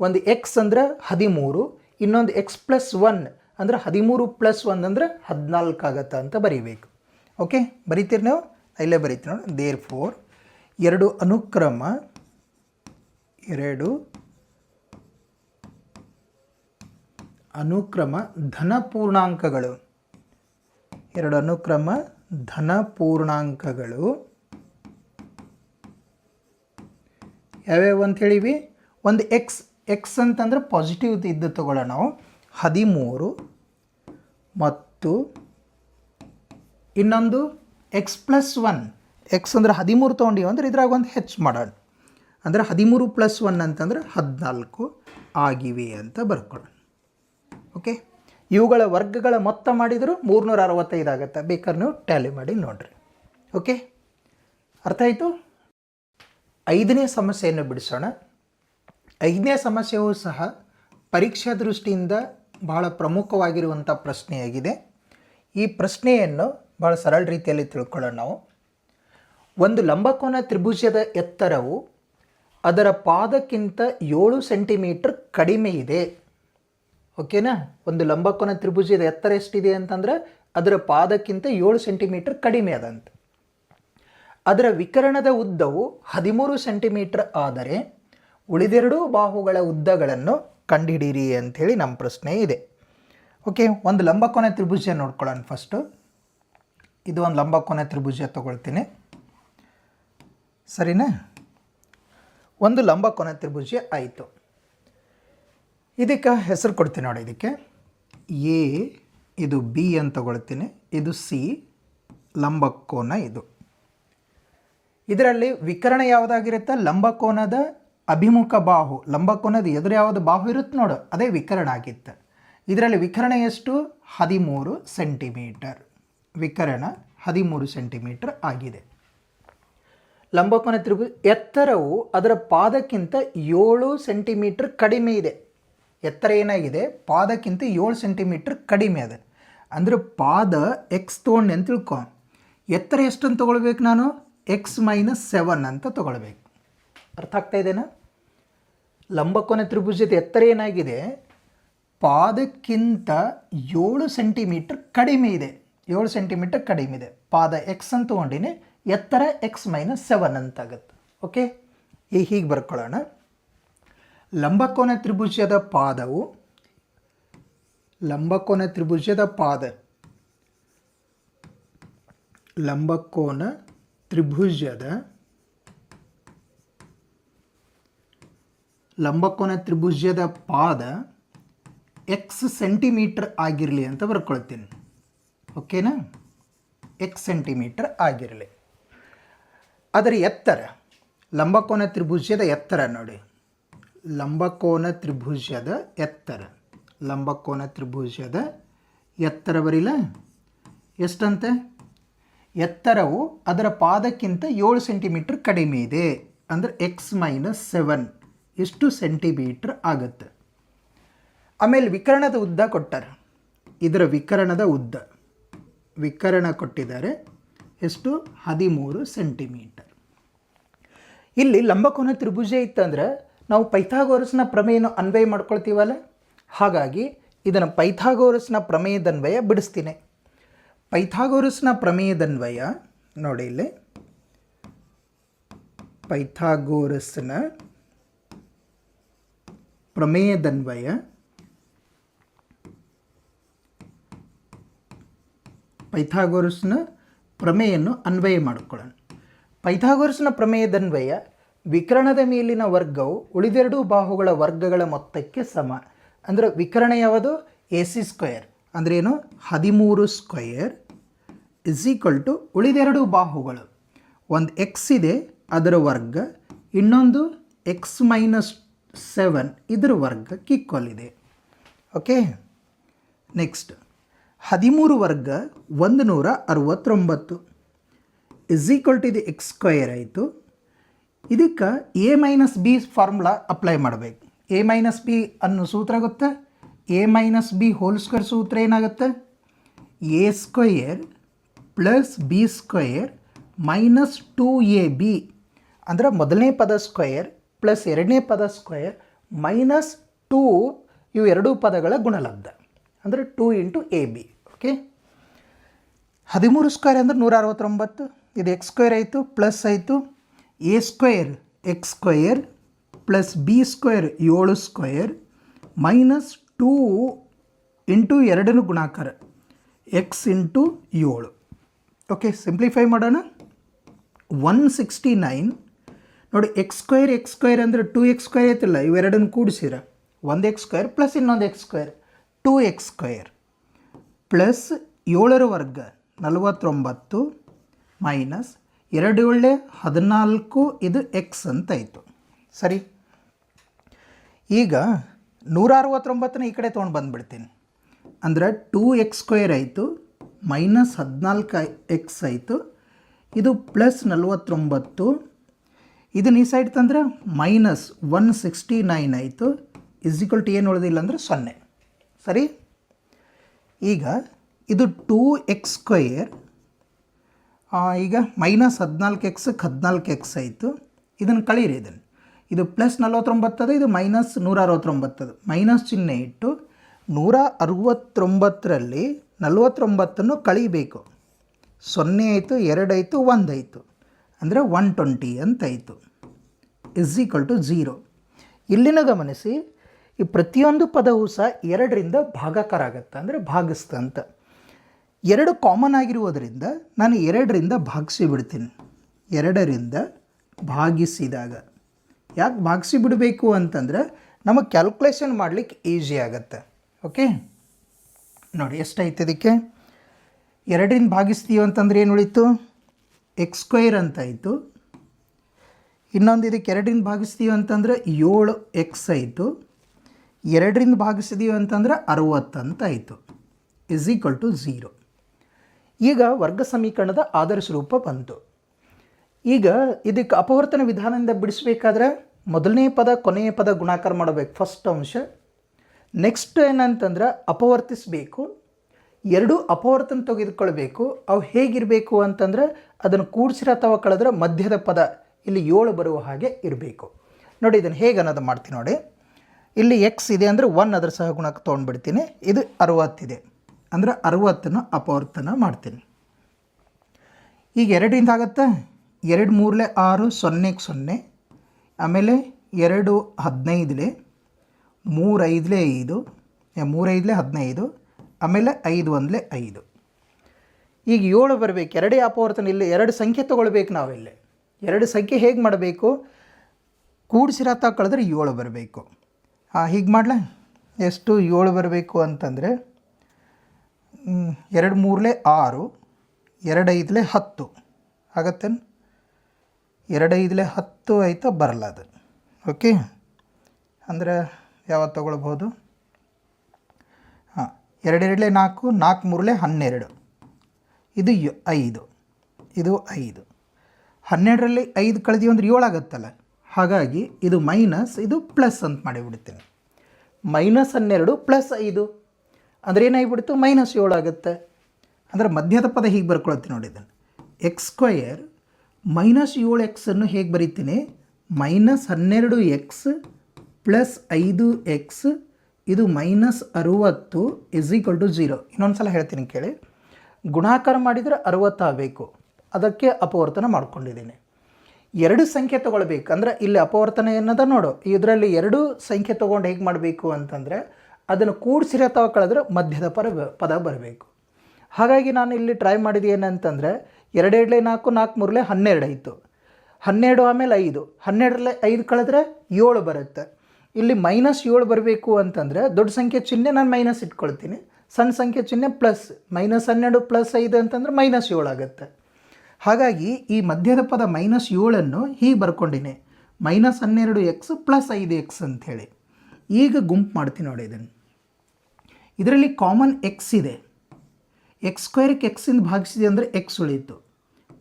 ಒಂದು ಎಕ್ಸ್ ಅಂದರೆ 13, ಇನ್ನೊಂದು ಎಕ್ಸ್ ಪ್ಲಸ್ 1 ಅಂದರೆ 13 ಪ್ಲಸ್ 1 ಅಂದರೆ 14 ಆಗತ್ತೆ ಅಂತ ಬರೀಬೇಕು. ಓಕೆ, ಬರೀತೀರಿ ನೀವು? ಇಲ್ಲೇ ಬರೀತೀವಿ ನೋಡಿ. ದೇರ್ ಫೋರ್ ಎರಡು ಅನುಕ್ರಮ ಧನ ಪೂರ್ಣಾಂಕಗಳು, ಎರಡು ಅನುಕ್ರಮ ಧನ ಪೂರ್ಣಾಂಕಗಳು ಯಾವ್ಯಾವ ಅಂತ ಹೇಳಿವಿ? ಒಂದು ಎಕ್ಸ್ ಅಂತಂದ್ರೆ ಪಾಸಿಟಿವ್ ಇದ್ದು ತಗೊಳ್ಳೋಣ ನಾವು, 13 ಮತ್ತು ಇನ್ನೊಂದು ಎಕ್ಸ್ ಪ್ಲಸ್ 1. ಎಕ್ಸ್ ಅಂದರೆ 13 ತೊಗೊಂಡಿವಿ ಅಂದರೆ ಇದ್ರಾಗ ಒಂದು ಹೆಚ್ಚು ಮಾಡೋಣ, ಅಂದರೆ 13 ಪ್ಲಸ್ 1 ಅಂತಂದ್ರೆ 14 ಆಗಿವೆ ಅಂತ ಬರ್ಕೊಳ್ಳೋಣ. ಓಕೆ, ಇವುಗಳ ವರ್ಗಗಳ ಮೊತ್ತ ಮಾಡಿದರೂ 365 ಆಗುತ್ತೆ. ಬೇಕಾದ್ರೆ ನೀವು ಟ್ಯಾಲಿ ಮಾಡಿ ನೋಡಿರಿ. ಓಕೆ, ಅರ್ಥ ಆಯಿತು? 5ನೇ ಸಮಸ್ಯೆಯನ್ನು ಬಿಡಿಸೋಣ. 5ನೇ ಸಮಸ್ಯೆಯೂ ಸಹ ಪರೀಕ್ಷಾ ದೃಷ್ಟಿಯಿಂದ ಬಹಳ ಪ್ರಮುಖವಾಗಿರುವಂಥ ಪ್ರಶ್ನೆಯಾಗಿದೆ. ಈ ಪ್ರಶ್ನೆಯನ್ನು ಭಾಳ ಸರಳ ರೀತಿಯಲ್ಲಿ ತಿಳ್ಕೊಳ್ಳೋಣ ನಾವು. ಒಂದು ಲಂಬಕೋನ ತ್ರಿಭುಜದ ಎತ್ತರವು ಅದರ ಪಾದಕ್ಕಿಂತ 7 ಸೆಂಟಿಮೀಟರ್ ಕಡಿಮೆ ಇದೆ. ಓಕೆನಾ? ಒಂದು ಲಂಬಕೋನ ತ್ರಿಭುಜದ ಎತ್ತರ ಎಷ್ಟಿದೆ ಅಂತಂದರೆ ಅದರ ಪಾದಕ್ಕಿಂತ 7 ಸೆಂಟಿಮೀಟರ್ ಕಡಿಮೆ ಅದಂತ. ಅದರ ವಿಕರಣದ ಉದ್ದವು 13 ಸೆಂಟಿಮೀಟರ್ ಆದರೆ ಉಳಿದೆರಡೂ ಬಾಹುಗಳ ಉದ್ದಗಳನ್ನು ಕಂಡುಹಿಡಿಯಿರಿ ಅಂಥೇಳಿ ನಮ್ಮ ಪ್ರಶ್ನೆ ಇದೆ. ಓಕೆ, ಒಂದು ಲಂಬಕೋನ ತ್ರಿಭುಜ ನೋಡ್ಕೊಳ್ಳೋಣ ಫಸ್ಟು. ಇದು ಒಂದು ಲಂಬಕೋನ ತ್ರಿಭುಜ ತಗೊಳ್ತೀನಿ, ಸರಿನಾ? ಒಂದು ಲಂಬಕೋನ ತ್ರಿಭುಜ ಆಯಿತು. ಇದಕ್ಕೆ ಹೆಸರು ಕೊಡ್ತೀನಿ ನೋಡಿ. ಇದಕ್ಕೆ ಎ, ಇದು ಬಿ ಅಂತ ತಗೊಳ್ತೀನಿ, ಇದು ಸಿ, ಲಂಬಕೋನ ಇದು. ಇದರಲ್ಲಿ ವಿಕರಣ ಯಾವುದಾಗಿರುತ್ತೆ? ಲಂಬಕೋನದ ಅಭಿಮುಖ ಬಾಹು, ಲಂಬಕೋನದ ಎದುರು ಯಾವುದು ಬಾಹು ಇರುತ್ತೆ ನೋಡು, ಅದೇ ವಿಕರಣ ಆಗಿತ್ತು. ಇದರಲ್ಲಿ ವಿಕರಣ ಎಷ್ಟು? 13 ಸೆಂಟಿಮೀಟರ್. ವಿಕರಣ 13 ಸೆಂಟಿಮೀಟರ್ ಆಗಿದೆ. ಲಂಬಕೋನ ತ್ರಿಭುಜ ಎತ್ತರವು ಅದರ ಪಾದಕ್ಕಿಂತ 7 ಸೆಂಟಿಮೀಟರ್ ಕಡಿಮೆ ಇದೆ. ಎತ್ತರ ಏನಾಗಿದೆ? ಪಾದಕ್ಕಿಂತ 7 ಸೆಂಟಿಮೀಟರ್ ಕಡಿಮೆ ಅದ. ಅಂದರೆ ಪಾದ ಎಕ್ಸ್ ತೊಗೊಂಡು ಅಂತ ತಿಳ್ಕೊ, ಎತ್ತರ ಎಷ್ಟು ಅಂತ ತೊಗೊಳ್ಬೇಕು ನಾನು? ಎಕ್ಸ್ ಮೈನಸ್ 7 ಅಂತ ತೊಗೊಳ್ಬೇಕು. ಅರ್ಥ ಆಗ್ತಾ ಇದೆನಾ? ಲಂಬಕೋನ ತ್ರಿಭುಜದ ಎತ್ತರ ಏನಾಗಿದೆ? ಪಾದಕ್ಕಿಂತ 7 ಸೆಂಟಿಮೀಟರ್ ಕಡಿಮೆ ಇದೆ. 7 ಸೆಂಟಿಮೀಟರ್ ಕಡಿಮೆ ಇದೆ. ಪಾದ ಎಕ್ಸ್ ಅಂತ ತೊಗೊಂಡಿನಿ, ಎತ್ತರ ಎಕ್ಸ್ ಮೈನಸ್ 7 ಅಂತಾಗುತ್ತೆ. ಓಕೆ, ಹೀಗೆ ಬರ್ಕೊಳ್ಳೋಣ. ಲಂಬಕೋನ ತ್ರಿಭುಜದ ಪಾದವು, ಲಂಬಕೋನ ತ್ರಿಭುಜದ ಪಾದ, ಲಂಬಕೋನ ತ್ರಿಭುಜದ ಪಾದ ಎಕ್ಸ್ ಸೆಂಟಿಮೀಟರ್ ಆಗಿರಲಿ ಅಂತ ಬರ್ಕೊಳ್ತೀನಿ. ಓಕೆನಾ? ಎಕ್ಸ್ ಸೆಂಟಿಮೀಟರ್ ಆಗಿರಲಿ. ಅದರ ಎತ್ತರ, ಲಂಬಕೋನ ತ್ರಿಭುಜದ ಎತ್ತರ ನೋಡಿ, ಲಂಬಕೋನ ತ್ರಿಭುಜದ ಎತ್ತರ, ಲಂಬಕೋನ ತ್ರಿಭುಜದ ಎತ್ತರ ಬರೀಲ ಎಷ್ಟಂತೆ? ಎತ್ತರವು ಅದರ ಪಾದಕ್ಕಿಂತ 7 ಸೆಂಟಿಮೀಟರ್ ಕಡಿಮೆ ಇದೆ. ಅಂದರೆ ಎಕ್ಸ್ ಮೈನಸ್ 7 ಇಷ್ಟು ಸೆಂಟಿಮೀಟರ್ ಆಗುತ್ತೆ. ಆಮೇಲೆ ವಿಕರಣದ ಉದ್ದ ಕೊಟ್ಟಾರೆ. ಇದರ ವಿಕರಣದ ಉದ್ದ, ವಿಕರಣ ಕೊಟ್ಟಿದ್ದಾರೆ, ಎಷ್ಟು 13 ಸೆಂಟಿಮೀಟರ್. ಇಲ್ಲಿ ಲಂಬಕೋನ ತ್ರಿಭುಜ ಇತ್ತಂದ್ರೆ ನಾವು ಪೈಥಾಗೋರಸ್ನ ಪ್ರಮೇಯನ ಅನ್ವಯ ಮಾಡ್ಕೊಳ್ತೀವಲ್ಲ, ಹಾಗಾಗಿ ಇದನ್ನು ಪೈಥಾಗೋರಸ್ನ ಪ್ರಮೇಯದನ್ವಯ ಬಿಡಿಸ್ತೀನಿ. ಪೈಥಾಗೋರಸ್ನ ಪ್ರಮೇಯದನ್ವಯ ನೋಡಿ, ಇಲ್ಲಿ ಪೈಥಾಗೋರಸ್ನ ಪ್ರಮೇಯದನ್ವಯ ಪೈಥಾಗೋರಸ್ನ ಪ್ರಮೇಯನ್ನು ಅನ್ವಯ ಮಾಡಿಕೊಳ್ಳೋಣ. ಪೈಥಾಗೋರಸ್ನ ಪ್ರಮೇಯದನ್ವಯ ವಿಕರಣದ ಮೇಲಿನ ವರ್ಗವು ಉಳಿದೆರಡು ಬಾಹುಗಳ ವರ್ಗಗಳ ಮೊತ್ತಕ್ಕೆ ಸಮ. ಅಂದರೆ ವಿಕರಣ ಯಾವುದು? AC². ಅಂದರೆ ಏನು? 13² ಇಸ್ ಈಕ್ವಲ್ ಟು ಉಳಿದೆರಡು ಬಾಹುಗಳು, ಒಂದು ಎಕ್ಸ್ ಇದೆ ಅದರ ವರ್ಗ, ಇನ್ನೊಂದು x-7 ಇದರ ವರ್ಗಕ್ಕೆ ಈಕ್ವಲ್ ಇದೆ. ಓಕೆ, ನೆಕ್ಸ್ಟ್ 13 ವರ್ಗ 169 ಇಸ್ ಈಕ್ವಲ್ ಟು ಇದು x² ಆಯಿತು. ಇದಕ್ಕೆ A-B ಫಾರ್ಮುಲಾ ಅಪ್ಲೈ ಮಾಡಬೇಕು. A-B ಅನ್ನೋ ಸೂತ್ರ ಗೊತ್ತಾ? A-B² ಸೂತ್ರ ಏನಾಗುತ್ತೆ? A² plus B² minus 2AB. ಅಂದರೆ ಮೊದಲನೇ ಪದ ಸ್ಕ್ವಯರ್ ಪ್ಲಸ್ ಎರಡನೇ ಪದ ಸ್ಕ್ವಯರ್ ಮೈನಸ್ 2, ಇವು ಎರಡೂ ಪದಗಳ ಗುಣಲಬ್ಧ, ಅಂದರೆ 2 × AB. ಓಕೆ, 13² ಅಂದರೆ 169, ಇದು x² ಆಯಿತು ಪ್ಲಸ್ ಆಯಿತು A² x² plus B² 7² minus 2 into ಎರಡನ್ನು ಗುಣಾಕಾರ x × 7. ಓಕೆ, ಸಿಂಪ್ಲಿಫೈ ಮಾಡೋಣ. 169 ನೋಡಿ, x² ಅಂದರೆ 2x² ಐತಿಲ್ಲ, ಇವೆರಡನ್ನು ಕೂಡಿಸಿರ 1x² ಪ್ಲಸ್ ಇನ್ನೊಂದು x² 2x² ಪ್ಲಸ್ 7 ವರ್ಗ 49 ಮೈನಸ್ 2 × 14 ಇದು x ಅಂತಾಯಿತು. ಸರಿ, ಈಗ 169ನ ಈ ಕಡೆ ತೊಗೊಂಡು ಬಂದುಬಿಡ್ತೀನಿ. ಅಂದರೆ 2x² ಆಯಿತು ಮೈನಸ್ 14x ಆಯಿತು, ಇದು ಪ್ಲಸ್ 49, ಇದನ್ನ ಈ ಸೈಡ್ ತಂದ್ರೆ ಮೈನಸ್ 169 ಆಯಿತು, ಇಸ್ ಈಕ್ವಲ್ ಟು ಏನು ಉಳಿದಿಲ್ಲ ಅಂದರೆ 0. ಸರಿ, ಈಗ ಇದು 2x², ಈಗ ಮೈನಸ್ 14xಕ್ಕೆ 14x ಆಯಿತು, ಇದನ್ನು ಕಳೀರಿ, ಇದು ಪ್ಲಸ್ 49 ಅದು, ಇದು ಮೈನಸ್ 169 ಅದು, ಮೈನಸ್ ಚಿಹ್ನೆ ಇಟ್ಟು 169ರಲ್ಲಿ 49ನ್ನು ಕಳೀಬೇಕು. 0 ಆಯಿತು, 2 ಆಯಿತು, 1 ಆಯಿತು, ಅಂದರೆ 120 ಅಂತಾಯಿತು, ಇಸ್ ಈಕ್ವಲ್ ಟು 0. ಇಲ್ಲಿನ ಗಮನಿಸಿ, ಈ ಪ್ರತಿಯೊಂದು ಪದವೂ ಸಹ 2ರಿಂದ ಭಾಗಾಕಾರ ಆಗುತ್ತೆ, ಅಂದರೆ ಭಾಗಿಸ್ತ ಅಂತ. 2 ಕಾಮನ್ ಆಗಿರುವುದರಿಂದ ನಾನು 2ರಿಂದ ಭಾಗಿಸಿ ಬಿಡ್ತೀನಿ. 2ರಿಂದ ಭಾಗಿಸಿದಾಗ, ಯಾಕೆ ಭಾಗಿಸಿ ಬಿಡಬೇಕು ಅಂತಂದರೆ ನಮಗೆ ಕ್ಯಾಲ್ಕುಲೇಷನ್ ಮಾಡಲಿಕ್ಕೆ ಈಸಿ ಆಗುತ್ತೆ. ಓಕೆ, ನೋಡಿ ಎಷ್ಟಾಯ್ತು ಇದಕ್ಕೆ. 2ರಿಂದ ಭಾಗಿಸ್ತೀವಿ ಅಂತಂದರೆ ಏನು ಉಳಿತು? x² ಅಂತಾಯಿತು. ಇನ್ನೊಂದು ಇದಕ್ಕೆ 2ರಿಂದ ಭಾಗಿಸ್ತೀವಿ ಅಂತಂದರೆ 7x ಆಯಿತು. 2ರಿಂದ ಭಾಗಿಸಿದೀವಿ ಅಂತಂದರೆ 60 ಅಂತಾಯಿತು, ಇಸ್ ಈಕ್ವಲ್ ಟು 0. ಈಗ ವರ್ಗ ಸಮೀಕರಣದ ಆದರ್ಶ ರೂಪ ಬಂತು. ಈಗ ಇದಕ್ಕೆ ಅಪವರ್ತನ ವಿಧಾನದಿಂದ ಬಿಡಿಸಬೇಕಾದ್ರೆ ಮೊದಲನೇ ಪದ ಕೊನೆಯ ಪದ ಗುಣಾಕಾರ ಮಾಡಬೇಕು, ಫಸ್ಟ್ ಅಂಶ. ನೆಕ್ಸ್ಟ್ ಏನಂತಂದ್ರೆ ಅಪವರ್ತಿಸಬೇಕು. 2 ಅಪವರ್ತನ ತೆಗೆದುಕೊಳ್ಬೇಕು. ಅವು ಹೇಗಿರಬೇಕು ಅಂತಂದ್ರೆ ಅದನ್ನು ಕೂಡಿಸಿರ ಅಥವಾ ಕಳೆದ್ರೆ ಮಧ್ಯದ ಪದ ಇಲ್ಲಿ 7 ಬರುವ ಹಾಗೆ ಇರಬೇಕು. ನೋಡಿ ಇದನ್ನು ಹೇಗೆ ಅನ್ನೋದು ಮಾಡ್ತೀನಿ ನೋಡಿ. ಇಲ್ಲಿ x ಇದೆ ಅಂದರೆ 1 ಅದರ ಸಹ ಗುಣಕ್ಕೆ ತೊಗೊಂಡ್ಬಿಡ್ತೀನಿ. ಇದು 60 ಇದೆ ಅಂದರೆ 60ನ್ನು ಅಪವರ್ತನ ಮಾಡ್ತೀನಿ. ಈಗ 2ರಿಂದ ಆಗುತ್ತಾ? 2 3 6 0ಕ್ಕೆ 0, ಆಮೇಲೆ 2 15 3 5 5, 3 5 15, ಆಮೇಲೆ 5 1 5. ಈಗ 7 ಬರಬೇಕು. 2 ಅಪವರ್ತನ, ಇಲ್ಲಿ 2 ಸಂಖ್ಯೆ ತೊಗೊಳ್ಬೇಕು. ನಾವಿಲ್ಲಿ 2 ಸಂಖ್ಯೆ ಹೇಗೆ ಮಾಡಬೇಕು? ಕೂಡಿಸಿರತ್ತ ಕಳೆದ್ರೆ 7 ಬರಬೇಕು. ಹೀಗೆ ಮಾಡಲ, ಎಷ್ಟು 7 ಬರಬೇಕು ಅಂತಂದರೆ 2 3 6, 2 5 10 ಆಗತ್ತೇನು? 2 5 10 ಆಯಿತಾ? ಬರಲ್ಲ ಅದು. ಓಕೆ, ಅಂದರೆ ಯಾವತ್ತು ತೊಗೊಳ್ಬೋದು? 2 2 4, 4 3 12, ಇದು 5, ಇದು 5. 12ರಲ್ಲಿ 5 ಕಳೆದೀವಿ ಅಂದರೆ 7 ಆಗುತ್ತಲ್ಲ. ಹಾಗಾಗಿ ಇದು ಮೈನಸ್, ಇದು ಪ್ಲಸ್ ಅಂತ ಮಾಡಿಬಿಡ್ತೀನಿ. -12 + 5 ಅಂದರೆ ಏನಾಗಿಬಿಡ್ತು? -7 ಆಗುತ್ತೆ. ಅಂದರೆ ಮಧ್ಯದ ಪದ ಹೀಗೆ ಬರ್ಕೊಳ್ತೀನಿ ನೋಡಿ. ಇದನ್ನು ಎಕ್ಸ್ ಸ್ಕ್ವಯರ್ ಮೈನಸ್ 7x ಹೇಗೆ ಬರೀತೀನಿ, -12x ಪ್ಲಸ್ 5x ಇದು -60 = 0. ಇನ್ನೊಂದು ಸಲ ಹೇಳ್ತೀನಿ ಕೇಳಿ. ಗುಣಾಕಾರ ಮಾಡಿದರೆ 60 ಆಗಬೇಕು, ಅದಕ್ಕೆ ಅಪವರ್ತನ ಮಾಡ್ಕೊಂಡಿದ್ದೀನಿ. ಎರಡು ಸಂಖ್ಯೆ ತೊಗೊಳ್ಬೇಕು ಅಂದರೆ ಇಲ್ಲಿ ಅಪವರ್ತನ ಏನದ ನೋಡು, ಇದರಲ್ಲಿ ಎರಡು ಸಂಖ್ಯೆ ತೊಗೊಂಡು ಹೇಗೆ ಮಾಡಬೇಕು ಅಂತಂದರೆ ಅದನ್ನು ಕೂಡಿಸಿರೋ ಅಥವಾ ಕಳೆದ್ರೆ ಮಧ್ಯದ ಪದ ಬರಬೇಕು. ಹಾಗಾಗಿ ನಾನು ಇಲ್ಲಿ ಟ್ರೈ ಮಾಡಿದ್ದು ಏನಂತಂದರೆ 2 2 4 4 3 12 ಆಯಿತು. 12 ಆಮೇಲೆ 5, 12ರಲ್ಲಿ 5 ಕಳೆದ್ರೆ 7 ಬರುತ್ತೆ. ಇಲ್ಲಿ -7 ಬರಬೇಕು ಅಂತಂದರೆ ದೊಡ್ಡ ಸಂಖ್ಯೆ ಚಿಹ್ನೆ ನಾನು ಮೈನಸ್ ಇಟ್ಕೊಳ್ತೀನಿ, ಸಣ್ಣ ಸಂಖ್ಯೆ ಚಿಹ್ನೆ ಪ್ಲಸ್. -12 + 5 ಅಂತಂದರೆ -7 ಆಗುತ್ತೆ. ಹಾಗಾಗಿ ಈ ಮಧ್ಯದ ಪದ -7 ಹೀಗೆ ಬರ್ಕೊಂಡಿನಿ, -12x + 5x ಅಂಥೇಳಿ. ಈಗ ಗುಂಪು ಮಾಡ್ತೀನಿ ನೋಡಿ ಇದನ್ನು. ಇದರಲ್ಲಿ ಕಾಮನ್ x ಇದೆ, ಎಕ್ಸ್ ಸ್ಕ್ವೇರ್ಗೆ ಎಕ್ಸಿಂದ ಭಾಗಿಸಿದೆ ಅಂದರೆ ಎಕ್ಸ್ ಉಳೀತು,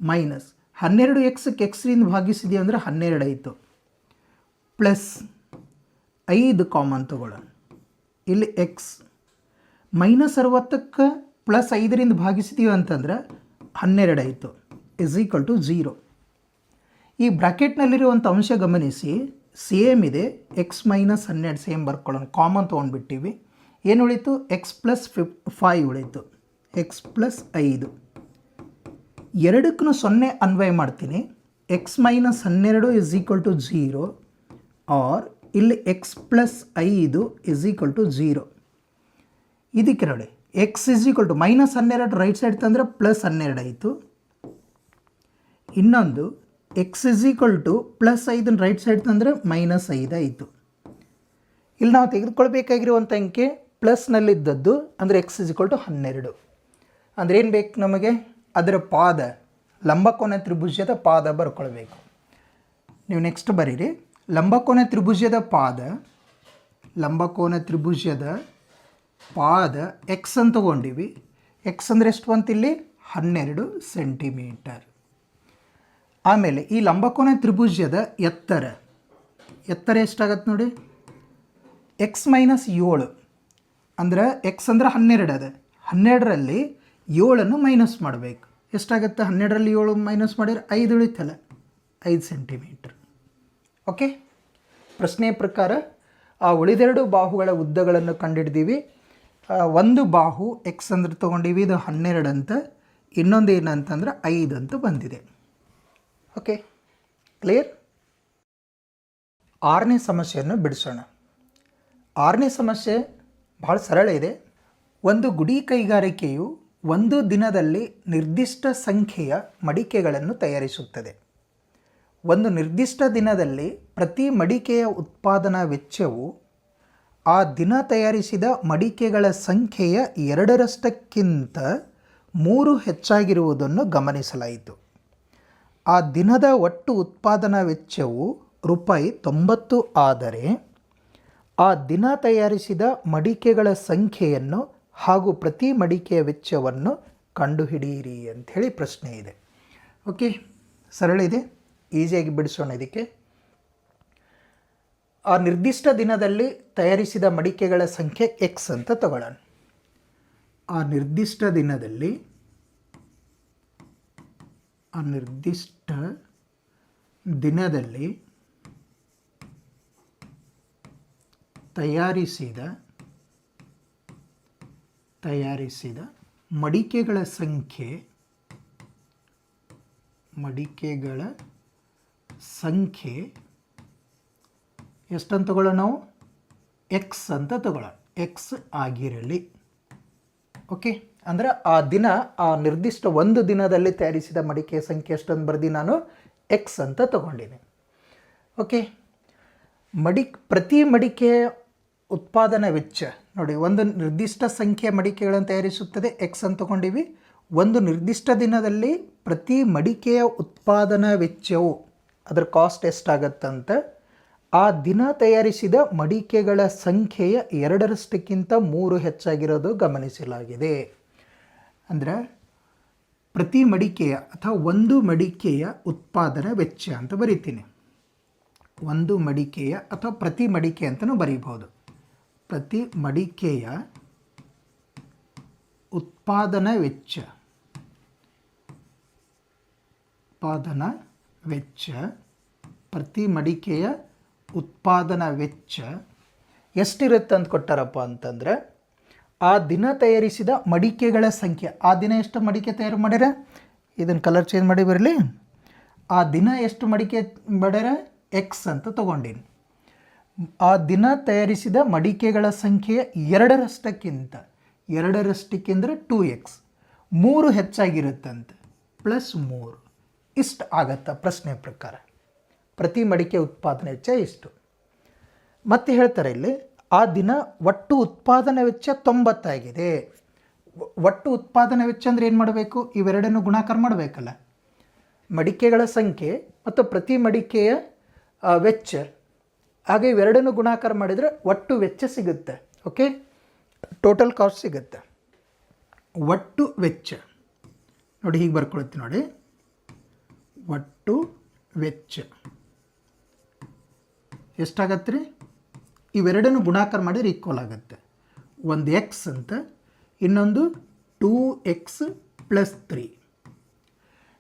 ಮೈನಸ್ 12xಕ್ಕೆ ಎಕ್ಸ್ರಿಂದ ಭಾಗಿಸಿದೆ ಅಂದರೆ 12 ಆಯಿತು, ಪ್ಲಸ್ 5 ಕಾಮನ್ ತಗೊಳ್ಳೋಣ. ಇಲ್ಲಿ ಎಕ್ಸ್ -60ಕ್ಕೆ ಪ್ಲಸ್ 5ರಿಂದ ಭಾಗಿಸಿದೀವಿ ಅಂತಂದರೆ 12 ಆಯಿತು, = 0. ಈ ಬ್ರ್ಯಾಕೆಟ್ನಲ್ಲಿರುವಂಥ ಅಂಶ ಗಮನಿಸಿ, ಸೇಮ್ ಇದೆ, ಎಕ್ಸ್ -12 ಸೇಮ್ ಬರ್ಕೊಳ್ಳೋಣ, ಕಾಮನ್ ತೊಗೊಂಡ್ಬಿಟ್ಟಿವಿ. ಏನು ಉಳೀತು, ಎಕ್ಸ್ ಪ್ಲಸ್ 5 ಉಳೀತು, ಎಕ್ಸ್ ಪ್ಲಸ್ 5. ಎರಡಕ್ಕೂ 0 ಅನ್ವಯ ಮಾಡ್ತೀನಿ, ಎಕ್ಸ್ -12 = 0 ಆರ್ ಇಲ್ಲಿ ಎಕ್ಸ್ ಪ್ಲಸ್ 5 = 0. ಇದಕ್ಕೆ ನೋಡಿ, ಎಕ್ಸ್ -12 ರೈಟ್ ಸೈಡ್ ತಂದರೆ +12 ಆಯಿತು. ಇನ್ನೊಂದು ಎಕ್ಸ್ +5 ರೈಟ್ ಸೈಡ್ ತಂದರೆ -5 ಆಯಿತು. ಇಲ್ಲಿ ನಾವು ತೆಗೆದುಕೊಳ್ಬೇಕಾಗಿರುವಂಥ ಅಂಕೆ ಪ್ಲಸ್ನಲ್ಲಿದ್ದದ್ದು ಅಂದರೆ ಎಕ್ಸ್ = 12. ಅಂದರೆ ಏನು ಬೇಕು ನಮಗೆ, ಅದರ ಪಾದ, ಲಂಬಕೋನ ತ್ರಿಭುಜದ ಪಾದ ಬರ್ಕೊಳ್ಬೇಕು. ನೀವು ನೆಕ್ಸ್ಟ್ ಬರೀರಿ, ಲಂಬಕೋನ ತ್ರಿಭುಜದ ಪಾದ ಎಕ್ಸ್ ಅಂತ ತೊಗೊಂಡಿವಿ. ಎಕ್ಸ್ ಅಂದರೆ ಎಷ್ಟು ಬಂತು ಇಲ್ಲಿ, 12 ಸೆಂಟಿಮೀಟರ್. ಆಮೇಲೆ ಈ ಲಂಬಕೋನ ತ್ರಿಭುಜದ ಎತ್ತರ ಎಷ್ಟಾಗತ್ತೆ ನೋಡಿ, ಎಕ್ಸ್ -7 ಅಂದರೆ ಎಕ್ಸ್ ಅಂದರೆ 12 ಅದ, 12ರಲ್ಲಿ 7 ಮೈನಸ್ ಮಾಡಬೇಕು. ಎಷ್ಟಾಗುತ್ತೆ, 12ರಲ್ಲಿ 7 ಮೈನಸ್ ಮಾಡಿದರೆ 5 ಉಳಿತಲ್ಲ, 5 ಸೆಂಟಿಮೀಟರ್. ಓಕೆ, ಪ್ರಶ್ನೆಯ ಪ್ರಕಾರ ಆ ಉಳಿದೆರಡು ಬಾಹುಗಳ ಉದ್ದಗಳನ್ನು ಕಂಡುಹಿಡಿದೀವಿ. ಒಂದು ಬಾಹು ಎಕ್ಸ್ ಅಂದ್ರೆ ತೊಗೊಂಡಿವಿ, ಇದು 12 ಅಂತ, ಇನ್ನೊಂದು ಏನಂತಂದ್ರೆ 5 ಅಂತ ಬಂದಿದೆ. Okay, clear. 6ನೇ ಸಮಸ್ಯೆಯನ್ನು ಬಿಡಿಸೋಣ. 6ನೇ ಸಮಸ್ಯೆ ಭಾಳ ಸರಳ ಇದೆ. ಒಂದು ಗುಡಿ ಕೈಗಾರಿಕೆಯು ಒಂದು ದಿನದಲ್ಲಿ ನಿರ್ದಿಷ್ಟ ಸಂಖ್ಯೆಯ ಮಡಿಕೆಗಳನ್ನು ತಯಾರಿಸುತ್ತದೆ. ಒಂದು ನಿರ್ದಿಷ್ಟ ದಿನದಲ್ಲಿ ಪ್ರತಿ ಮಡಿಕೆಯ ಉತ್ಪಾದನಾ ವೆಚ್ಚವು ಆ ದಿನ ತಯಾರಿಸಿದ ಮಡಿಕೆಗಳ ಸಂಖ್ಯೆಯ 2ರಷ್ಟಕ್ಕಿಂತ 3 ಹೆಚ್ಚಾಗಿರುವುದನ್ನು ಗಮನಿಸಲಾಯಿತು. ಆ ದಿನದ ಒಟ್ಟು ಉತ್ಪಾದನಾ ವೆಚ್ಚವು ₹90 ಆದರೆ ಆ ದಿನ ತಯಾರಿಸಿದ ಮಡಿಕೆಗಳ ಸಂಖ್ಯೆಯನ್ನು ಹಾಗೂ ಪ್ರತಿ ಮಡಿಕೆಯ ವೆಚ್ಚವನ್ನು ಕಂಡುಹಿಡಿಯಿರಿ ಅಂಥೇಳಿ ಪ್ರಶ್ನೆ ಇದೆ. ಓಕೆ, ಸರಳ ಇದೆ, ಈಸಿಯಾಗಿ ಬಿಡಿಸೋಣ. ಇದಕ್ಕೆ ಆ ನಿರ್ದಿಷ್ಟ ದಿನದಲ್ಲಿ ತಯಾರಿಸಿದ ಮಡಿಕೆಗಳ ಸಂಖ್ಯೆ ಎಕ್ಸ್ ಅಂತ ತಗೊಳ್ಳೋಣ. ಆ ನಿರ್ದಿಷ್ಟ ದಿನದಲ್ಲಿ ತಯಾರಿಸಿದ ಮಡಿಕೆಗಳ ಸಂಖ್ಯೆ ಎಷ್ಟಂತ ತಗೊಳ್ಳೋಣ ನಾವು, ಎಕ್ಸ್ ಅಂತ ತಗೊಳ್ಳೋಣ, ಎಕ್ಸ್ ಆಗಿರಲಿ. ಓಕೆ, ಅಂದರೆ ಆ ನಿರ್ದಿಷ್ಟ ಒಂದು ದಿನದಲ್ಲಿ ತಯಾರಿಸಿದ ಮಡಿಕೆಯ ಸಂಖ್ಯೆ ಎಷ್ಟಂತ ಬರ್ದು ನಾನು ಎಕ್ಸ್ ಅಂತ ತಗೊಂಡಿನಿ. ಓಕೆ, ಪ್ರತಿ ಮಡಿಕೆಯ ಉತ್ಪಾದನಾ ವೆಚ್ಚ ನೋಡಿ, ಒಂದು ನಿರ್ದಿಷ್ಟ ಸಂಖ್ಯೆಯ ಮಡಿಕೆಗಳನ್ನು ತಯಾರಿಸುತ್ತದೆ, ಎಕ್ಸ್ ಅಂತ ತಗೊಂಡಿವಿ. ಒಂದು ನಿರ್ದಿಷ್ಟ ದಿನದಲ್ಲಿ ಪ್ರತಿ ಮಡಿಕೆಯ ಉತ್ಪಾದನಾ ವೆಚ್ಚವು ಅದರ ಕಾಸ್ಟ್ ಎಷ್ಟಾಗತ್ತಂತ ಆ ದಿನ ತಯಾರಿಸಿದ ಮಡಿಕೆಗಳ ಸಂಖ್ಯೆಯ 2ರಷ್ಟಕ್ಕಿಂತ 3 ಹೆಚ್ಚಾಗಿರೋದು ಗಮನಿಸಲಾಗಿದೆ. ಅಂದರೆ ಪ್ರತಿ ಮಡಿಕೆಯ ಅಥವಾ ಒಂದು ಮಡಿಕೆಯ ಉತ್ಪಾದನಾ ವೆಚ್ಚ ಅಂತ ಬರೀತೀನಿ. ಒಂದು ಮಡಿಕೆಯ ಅಥವಾ ಪ್ರತಿ ಮಡಿಕೆ ಅಂತಲೂ ಬರೀಬಹುದು. ಪ್ರತಿ ಮಡಿಕೆಯ ಉತ್ಪಾದನಾ ವೆಚ್ಚ ಉತ್ಪಾದನಾ ವೆಚ್ಚ, ಪ್ರತಿ ಮಡಿಕೆಯ ಉತ್ಪಾದನಾ ವೆಚ್ಚ ಎಷ್ಟಿರುತ್ತೆ ಅಂತ ಕೊಟ್ಟಾರಪ್ಪ ಅಂತಂದರೆ, ಆ ದಿನ ತಯಾರಿಸಿದ ಮಡಿಕೆಗಳ ಸಂಖ್ಯೆ, ಆ ದಿನ ಎಷ್ಟು ಮಡಿಕೆ ತಯಾರು ಮಾಡ್ಯಾರ, ಇದನ್ನು ಕಲರ್ ಚೇಂಜ್ ಮಾಡಿ ಬರಲಿ, ಆ ದಿನ ಎಷ್ಟು ಮಡಿಕೆ ಮಾಡ್ಯಾರ ಎಕ್ಸ್ ಅಂತ ತೊಗೊಂಡೀನಿ. ಆ ದಿನ ತಯಾರಿಸಿದ ಮಡಿಕೆಗಳ ಸಂಖ್ಯೆ ಎರಡರಷ್ಟಕ್ಕಿಂತ 2x 3 ಹೆಚ್ಚಾಗಿರುತ್ತಂತೆ, +3 ಇಷ್ಟು ಆಗತ್ತಾ ಪ್ರಶ್ನೆ ಪ್ರಕಾರ. ಪ್ರತಿ ಮಡಿಕೆ ಉತ್ಪಾದನೆ ವೆಚ್ಚ ಇಷ್ಟು. ಮತ್ತೆ ಹೇಳ್ತಾರೆ ಇಲ್ಲಿ, ಆ ದಿನ ಒಟ್ಟು ಉತ್ಪಾದನಾ ವೆಚ್ಚ 90 ಆಗಿದೆ. ಒಟ್ಟು ಉತ್ಪಾದನಾ ವೆಚ್ಚ ಅಂದರೆ ಏನು ಮಾಡಬೇಕು, ಇವೆರಡನ್ನು ಗುಣಾಕಾರ ಮಾಡಬೇಕಲ್ಲ. ಮಡಿಕೆಗಳ ಸಂಖ್ಯೆ ಮತ್ತು ಪ್ರತಿ ಮಡಿಕೆಯ ವೆಚ್ಚ, ಹಾಗೆ ಇವೆರಡನ್ನು ಗುಣಾಕಾರ ಮಾಡಿದರೆ ಒಟ್ಟು ವೆಚ್ಚ ಸಿಗುತ್ತೆ. ಓಕೆ, ಟೋಟಲ್ ಕಾಸ್ಟ್ ಸಿಗುತ್ತೆ. ಒಟ್ಟು ವೆಚ್ಚ ನೋಡಿ ಹೀಗೆ ಬರ್ಕೊಳ್ತೀನಿ ನೋಡಿ, ಒಟ್ಟು ವೆಚ್ಚ ಎಷ್ಟಾಗತ್ತೆ ರೀ, ಇವೆರಡನ್ನು ಗುಣಾಕಾರ ಮಾಡಿದ್ರೆ ಈಕ್ವಲ್ ಆಗುತ್ತೆ. ಒಂದು ಎಕ್ಸ್ ಅಂತ, ಇನ್ನೊಂದು 2x + 3.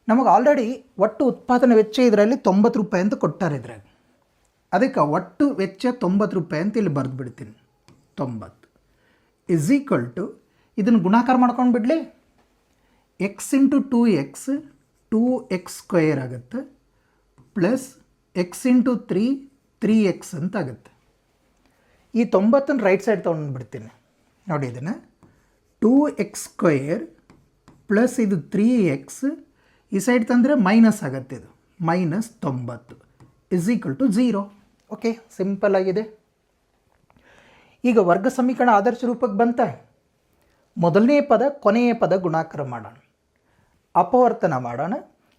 ನಮಗೆ ಆಲ್ರೆಡಿ ಒಟ್ಟು ಉತ್ಪಾದನಾ ವೆಚ್ಚ ಇದರಲ್ಲಿ 90 ರೂಪಾಯಿ ಅಂತ ಕೊಟ್ಟಾರೆ ಇದ್ರಾಗ. ಅದಕ್ಕೆ ಒಟ್ಟು ವೆಚ್ಚ 90 ರೂಪಾಯಿ ಅಂತ ಇಲ್ಲಿ ಬರೆದು ಬಿಡ್ತೀನಿ. 90 ಇದನ್ನು ಗುಣಾಕಾರ ಮಾಡ್ಕೊಂಡು ಬಿಡಲಿ, x × 2x 2x² ಆಗುತ್ತೆ, ಪ್ಲಸ್ x × 3 3x ಅಂತ ಆಗುತ್ತೆ. ಈ 90 ರೈಟ್ ಸೈಡ್ ತೊಗೊಂಡು ಬಿಡ್ತೀನಿ ನೋಡಿ. ಇದನ್ನು 2x² ಪ್ಲಸ್ ಇದು 3x ಈ ಸೈಡ್ ತಂದರೆ ಮೈನಸ್ ಆಗುತ್ತೆ, ಇದು -90 = 0. ಓಕೆ, ಸಿಂಪಲ್ ಆಗಿದೆ. ಈಗ ವರ್ಗ ಸಮೀಕರಣ ಆದರ್ಶ ರೂಪಕ್ಕೆ ಬಂತ. ಮೊದಲನೇ ಪದ ಕೊನೆಯ ಪದ ಗುಣಾಕಾರ ಮಾಡೋಣ, ಅಪವರ್ತನ ಮಾಡೋಣ.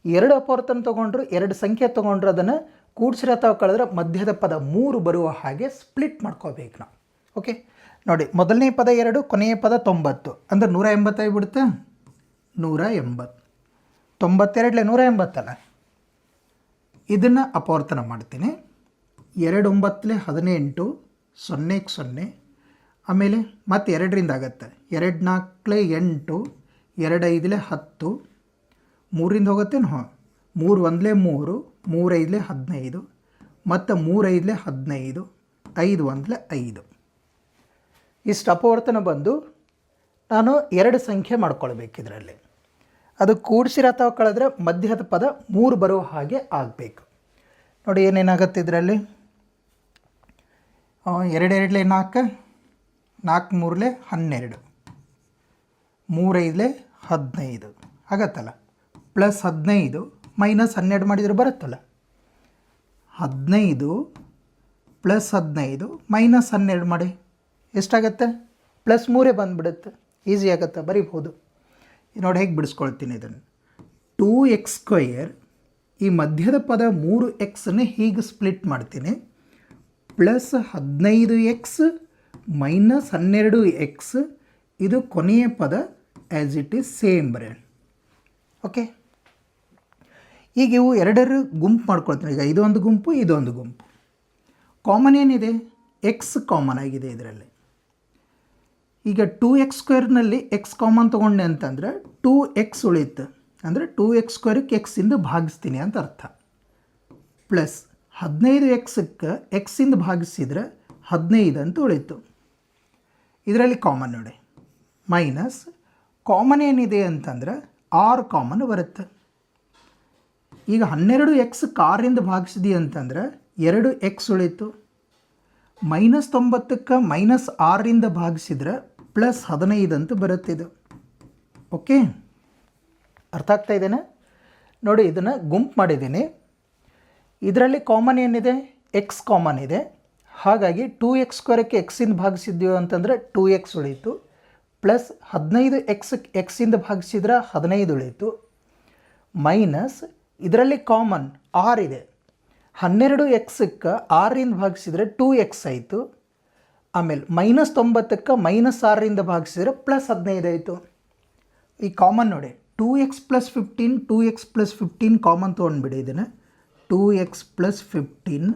2 ಅಪವರ್ತನ ತೊಗೊಂಡ್ರು, 2 ಸಂಖ್ಯೆ ತೊಗೊಂಡ್ರು, ಅದನ್ನು ಕೂಡಿಸಿರ ಅಥವಾ ಕಳೆದ್ರೆ ಮಧ್ಯದ ಪದ 3 ಬರುವ ಹಾಗೆ ಸ್ಪ್ಲಿಟ್ ಮಾಡ್ಕೋಬೇಕು ನಾವು. ಓಕೆ ನೋಡಿ, ಮೊದಲನೇ ಪದ 2, ಕೊನೆಯ ಪದ 90 ಅಂದರೆ 180 ಆಗಿಬಿಡುತ್ತೆ. 180, 92 180 ಅಲ್ಲ. ಇದನ್ನು ಅಪವರ್ತನ ಮಾಡ್ತೀನಿ. 2 9 18, 0 0, ಆಮೇಲೆ ಮತ್ತೆ 2ರಿಂದ ಆಗುತ್ತೆ. 2 4 8, 2 5 10, 3ರಿಂದ ಹೋಗುತ್ತೆ. 3 1 3, 3 5 15, ಮತ್ತು 3 5 15, 5 1 5. ಇಷ್ಟು ಅಪವರ್ತನ ಬಂದು ನಾನು 2 ಸಂಖ್ಯೆ ಮಾಡ್ಕೊಳ್ಬೇಕು ಇದರಲ್ಲಿ. ಅದು ಕೂಡಿಸಿರ ಅಥವಾ ಕಳೆದ್ರೆ ಮಧ್ಯದ ಪದ 3 ಬರೋ ಹಾಗೆ ಆಗಬೇಕು. ನೋಡಿ ಏನೇನಾಗುತ್ತೆ ಇದರಲ್ಲಿ. 2 2 4, 4 3 12, 3 5 15 ಆಗತ್ತಲ್ಲ. ಪ್ಲಸ್ 15 ಮೈನಸ್ 12 ಮಾಡಿದರೆ ಬರುತ್ತಲ್ಲ. 15 ಪ್ಲಸ್ 15 ಮೈನಸ್ 12 ಮಾಡಿ ಎಷ್ಟಾಗತ್ತೆ, +3 ಬಂದುಬಿಡುತ್ತೆ. ಈಸಿ ಆಗುತ್ತೆ, ಬರೀಬಹುದು. ನೋಡಿ ಹೇಗೆ ಬಿಡಿಸ್ಕೊಳ್ತೀನಿ ಇದನ್ನು. 2x² ಈ ಮಧ್ಯದ ಪದ 3xನ್ನೇ ಹೀಗೆ ಸ್ಪ್ಲಿಟ್ ಮಾಡ್ತೀನಿ. ಪ್ಲಸ್ 15x ಮೈನಸ್ 12x, ಇದು ಕೊನೆಯ ಪದ ಆ್ಯಸ್ ಇಟ್ ಈಸ್ ಸೇಮ್ ಬರೆಯೋಣ. ಓಕೆ, ಈಗ ಇವು ಎರಡರ ಗುಂಪು ಮಾಡ್ಕೊಳ್ತೀನಿ. ಈಗ ಇದೊಂದು ಗುಂಪು, ಇದೊಂದು ಗುಂಪು. ಕಾಮನ್ ಏನಿದೆ, ಎಕ್ಸ್ ಕಾಮನ್ ಆಗಿದೆ ಇದರಲ್ಲಿ. ಈಗ 2x² ಎಕ್ಸ್ ಕಾಮನ್ ತೊಗೊಂಡೆ ಅಂತಂದರೆ 2x ಉಳಿಯುತ್ತೆ. ಅಂದರೆ 2x² ಎಕ್ಸಿಂದ ಭಾಗಿಸ್ತೀನಿ ಅಂತ ಅರ್ಥ. ಪ್ಲಸ್ 15xಕ್ಕೆ ಎಕ್ಸಿಂದ ಭಾಗಿಸಿದರೆ 15 ಅಂತ ಉಳಿತು. ಇದರಲ್ಲಿ ಕಾಮನ್ ನೋಡಿ. ಮೈನಸ್ ಕಾಮನ್ ಏನಿದೆ ಅಂತಂದರೆ 6 ಕಾಮನ್ ಬರುತ್ತೆ. ಈಗ 12x 6ರಿಂದ ಭಾಗಿಸಿದಿ ಅಂತಂದರೆ 2x ಉಳಿತು. -90ಕ್ಕೆ -6ರಿಂದ ಭಾಗಿಸಿದ್ರೆ +15 ಅಂತ ಬರುತ್ತೆ ಇದು. ಓಕೆ, ಅರ್ಥ ಆಗ್ತಾ ಇದ್ದೇನೆ ನೋಡಿ. ಇದನ್ನು ಗುಂಪು ಮಾಡಿದ್ದೀನಿ. ಇದರಲ್ಲಿ ಕಾಮನ್ ಏನಿದೆ, ಎಕ್ಸ್ ಕಾಮನ್ ಇದೆ. ಹಾಗಾಗಿ 2x² ಎಕ್ಸಿಂದ ಭಾಗಿಸಿದ್ದೀವಿ ಅಂತಂದರೆ 2x ಉಳೀತು. ಪ್ಲಸ್ 15x ಎಕ್ಸಿಂದ ಭಾಗಿಸಿದ್ರೆ 15 ಉಳೀತು. ಮೈನಸ್ ಇದರಲ್ಲಿ ಕಾಮನ್ 6 ಇದೆ. 12xಕ್ಕೆ 6ರಿಂದ ಭಾಗಿಸಿದರೆ 2x ಆಯಿತು. ಆಮೇಲೆ -90ಕ್ಕೆ -6ರಿಂದ ಭಾಗಿಸಿದರೆ +15 ಆಯಿತು. ಈ ಕಾಮನ್ ನೋಡಿ, 2x + 15, 2x + 15 ಕಾಮನ್ ತೊಗೊಂಡ್ಬಿಡಿ. ಇದನ್ನು 2x + 15,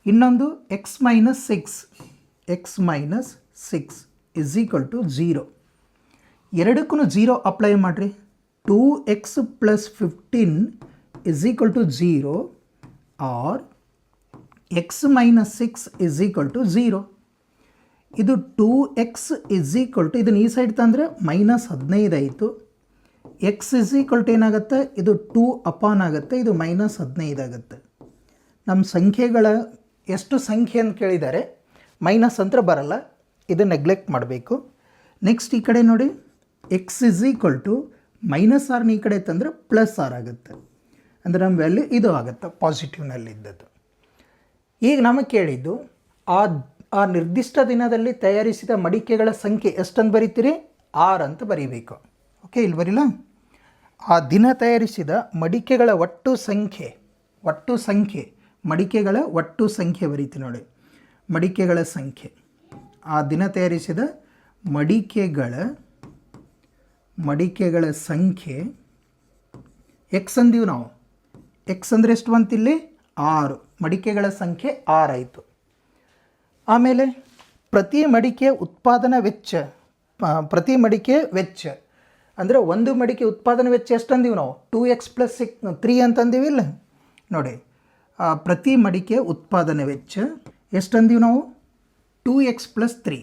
ಇನ್ನೊಂದು x - 6 = 0. ಎರಡಕ್ಕೂ 0 ಅಪ್ಲೈ ಮಾಡಿರಿ. 2x + 15 is equal to 0 or x minus 6 is equal to 0. ಇದು 2x is equal to ಇದನ್ನು ಈ ಸೈಡ್ ತಂದರೆ -15 ಆಯಿತು. x is equal to ಏನಾಗುತ್ತೆ, ಇದು 2 ಅಪಾನ್ ಆಗುತ್ತೆ, ಇದು -15 ಆಗುತ್ತೆ. ನಮ್ಮ ಸಂಖ್ಯೆಗಳ ಎಷ್ಟು ಸಂಖ್ಯೆ ಅಂತ ಕೇಳಿದ್ದಾರೆ, ಮೈನಸ್ ಅಂತ ಬರಲ್ಲ, ಇದು ನೆಗ್ಲೆಕ್ಟ್ ಮಾಡಬೇಕು. ನೆಕ್ಸ್ಟ್ ಈ ಕಡೆ ನೋಡಿ, x is equal to -r ಈ ಕಡೆ ತಂದರೆ +r ಆಗುತ್ತೆ. ಅಂದರೆ ನಮ್ಮ ವ್ಯಾಲ್ಯೂ ಇದು ಆಗುತ್ತೆ ಪಾಸಿಟಿವ್ನಲ್ಲಿದ್ದದ್ದು. ಈಗ ನಮಗೆ ಕೇಳಿದ್ದು ಆ ನಿರ್ದಿಷ್ಟ ದಿನದಲ್ಲಿ ತಯಾರಿಸಿದ ಮಡಿಕೆಗಳ ಸಂಖ್ಯೆ ಎಷ್ಟಂತ ಬರೀತೀರಿ, 6 ಅಂತ ಬರೀಬೇಕು. ಓಕೆ, ಇಲ್ಲಿ ಬರಿಲ್ಲ. ಆ ದಿನ ತಯಾರಿಸಿದ ಮಡಿಕೆಗಳ ಒಟ್ಟು ಸಂಖ್ಯೆ ಮಡಿಕೆಗಳ ಒಟ್ಟು ಸಂಖ್ಯೆ ಬರೀತೀವಿ ನೋಡಿ. ಮಡಿಕೆಗಳ ಸಂಖ್ಯೆ, ಆ ದಿನ ತಯಾರಿಸಿದ ಮಡಿಕೆಗಳ ಸಂಖ್ಯೆ ಎಕ್ಸ್ ಅಂದೀವಿ ನಾವು. ಎಕ್ಸ್ ಅಂದರೆ ಎಷ್ಟು ಬಂತಿಲ್ಲಿ, 6. ಮಡಿಕೆಗಳ ಸಂಖ್ಯೆ 6 ಆಯಿತು. ಆಮೇಲೆ ಪ್ರತಿ ಮಡಿಕೆ ಉತ್ಪಾದನಾ ವೆಚ್ಚ ಅಂದರೆ ಒಂದು ಮಡಿಕೆ ಉತ್ಪಾದನಾ ವೆಚ್ಚ ಎಷ್ಟು ಅಂದೀವಿ ನಾವು, 2x + 3 ಅಂತಂದೀವಿ ಇಲ್ಲ ನೋಡಿ. ಪ್ರತಿ ಮಡಿಕೆ ಉತ್ಪಾದನೆ ವೆಚ್ಚ ಎಷ್ಟು ಅಂದೀವಿ ನಾವು, 2x + 3.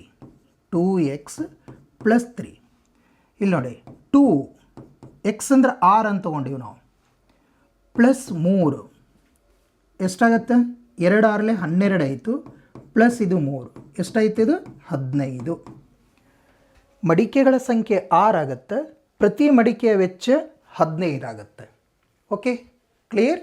2x + 3 ಇಲ್ಲಿ ನೋಡಿ, 2x ಅಂದರೆ 6 ಅಂತ ತೊಗೊಂಡೀವಿ ನಾವು, +3 ಎಷ್ಟಾಗತ್ತೆ, 2 6 12 ಆಯಿತು, ಪ್ಲಸ್ ಇದು 3 ಎಷ್ಟಾಯಿತು, ಇದು 15. ಮಡಿಕೆಗಳ ಸಂಖ್ಯೆ 6 ಆಗುತ್ತೆ, ಪ್ರತಿ ಮಡಿಕೆಯ ವೆಚ್ಚ 15 ಆಗುತ್ತೆ. Okay, clear.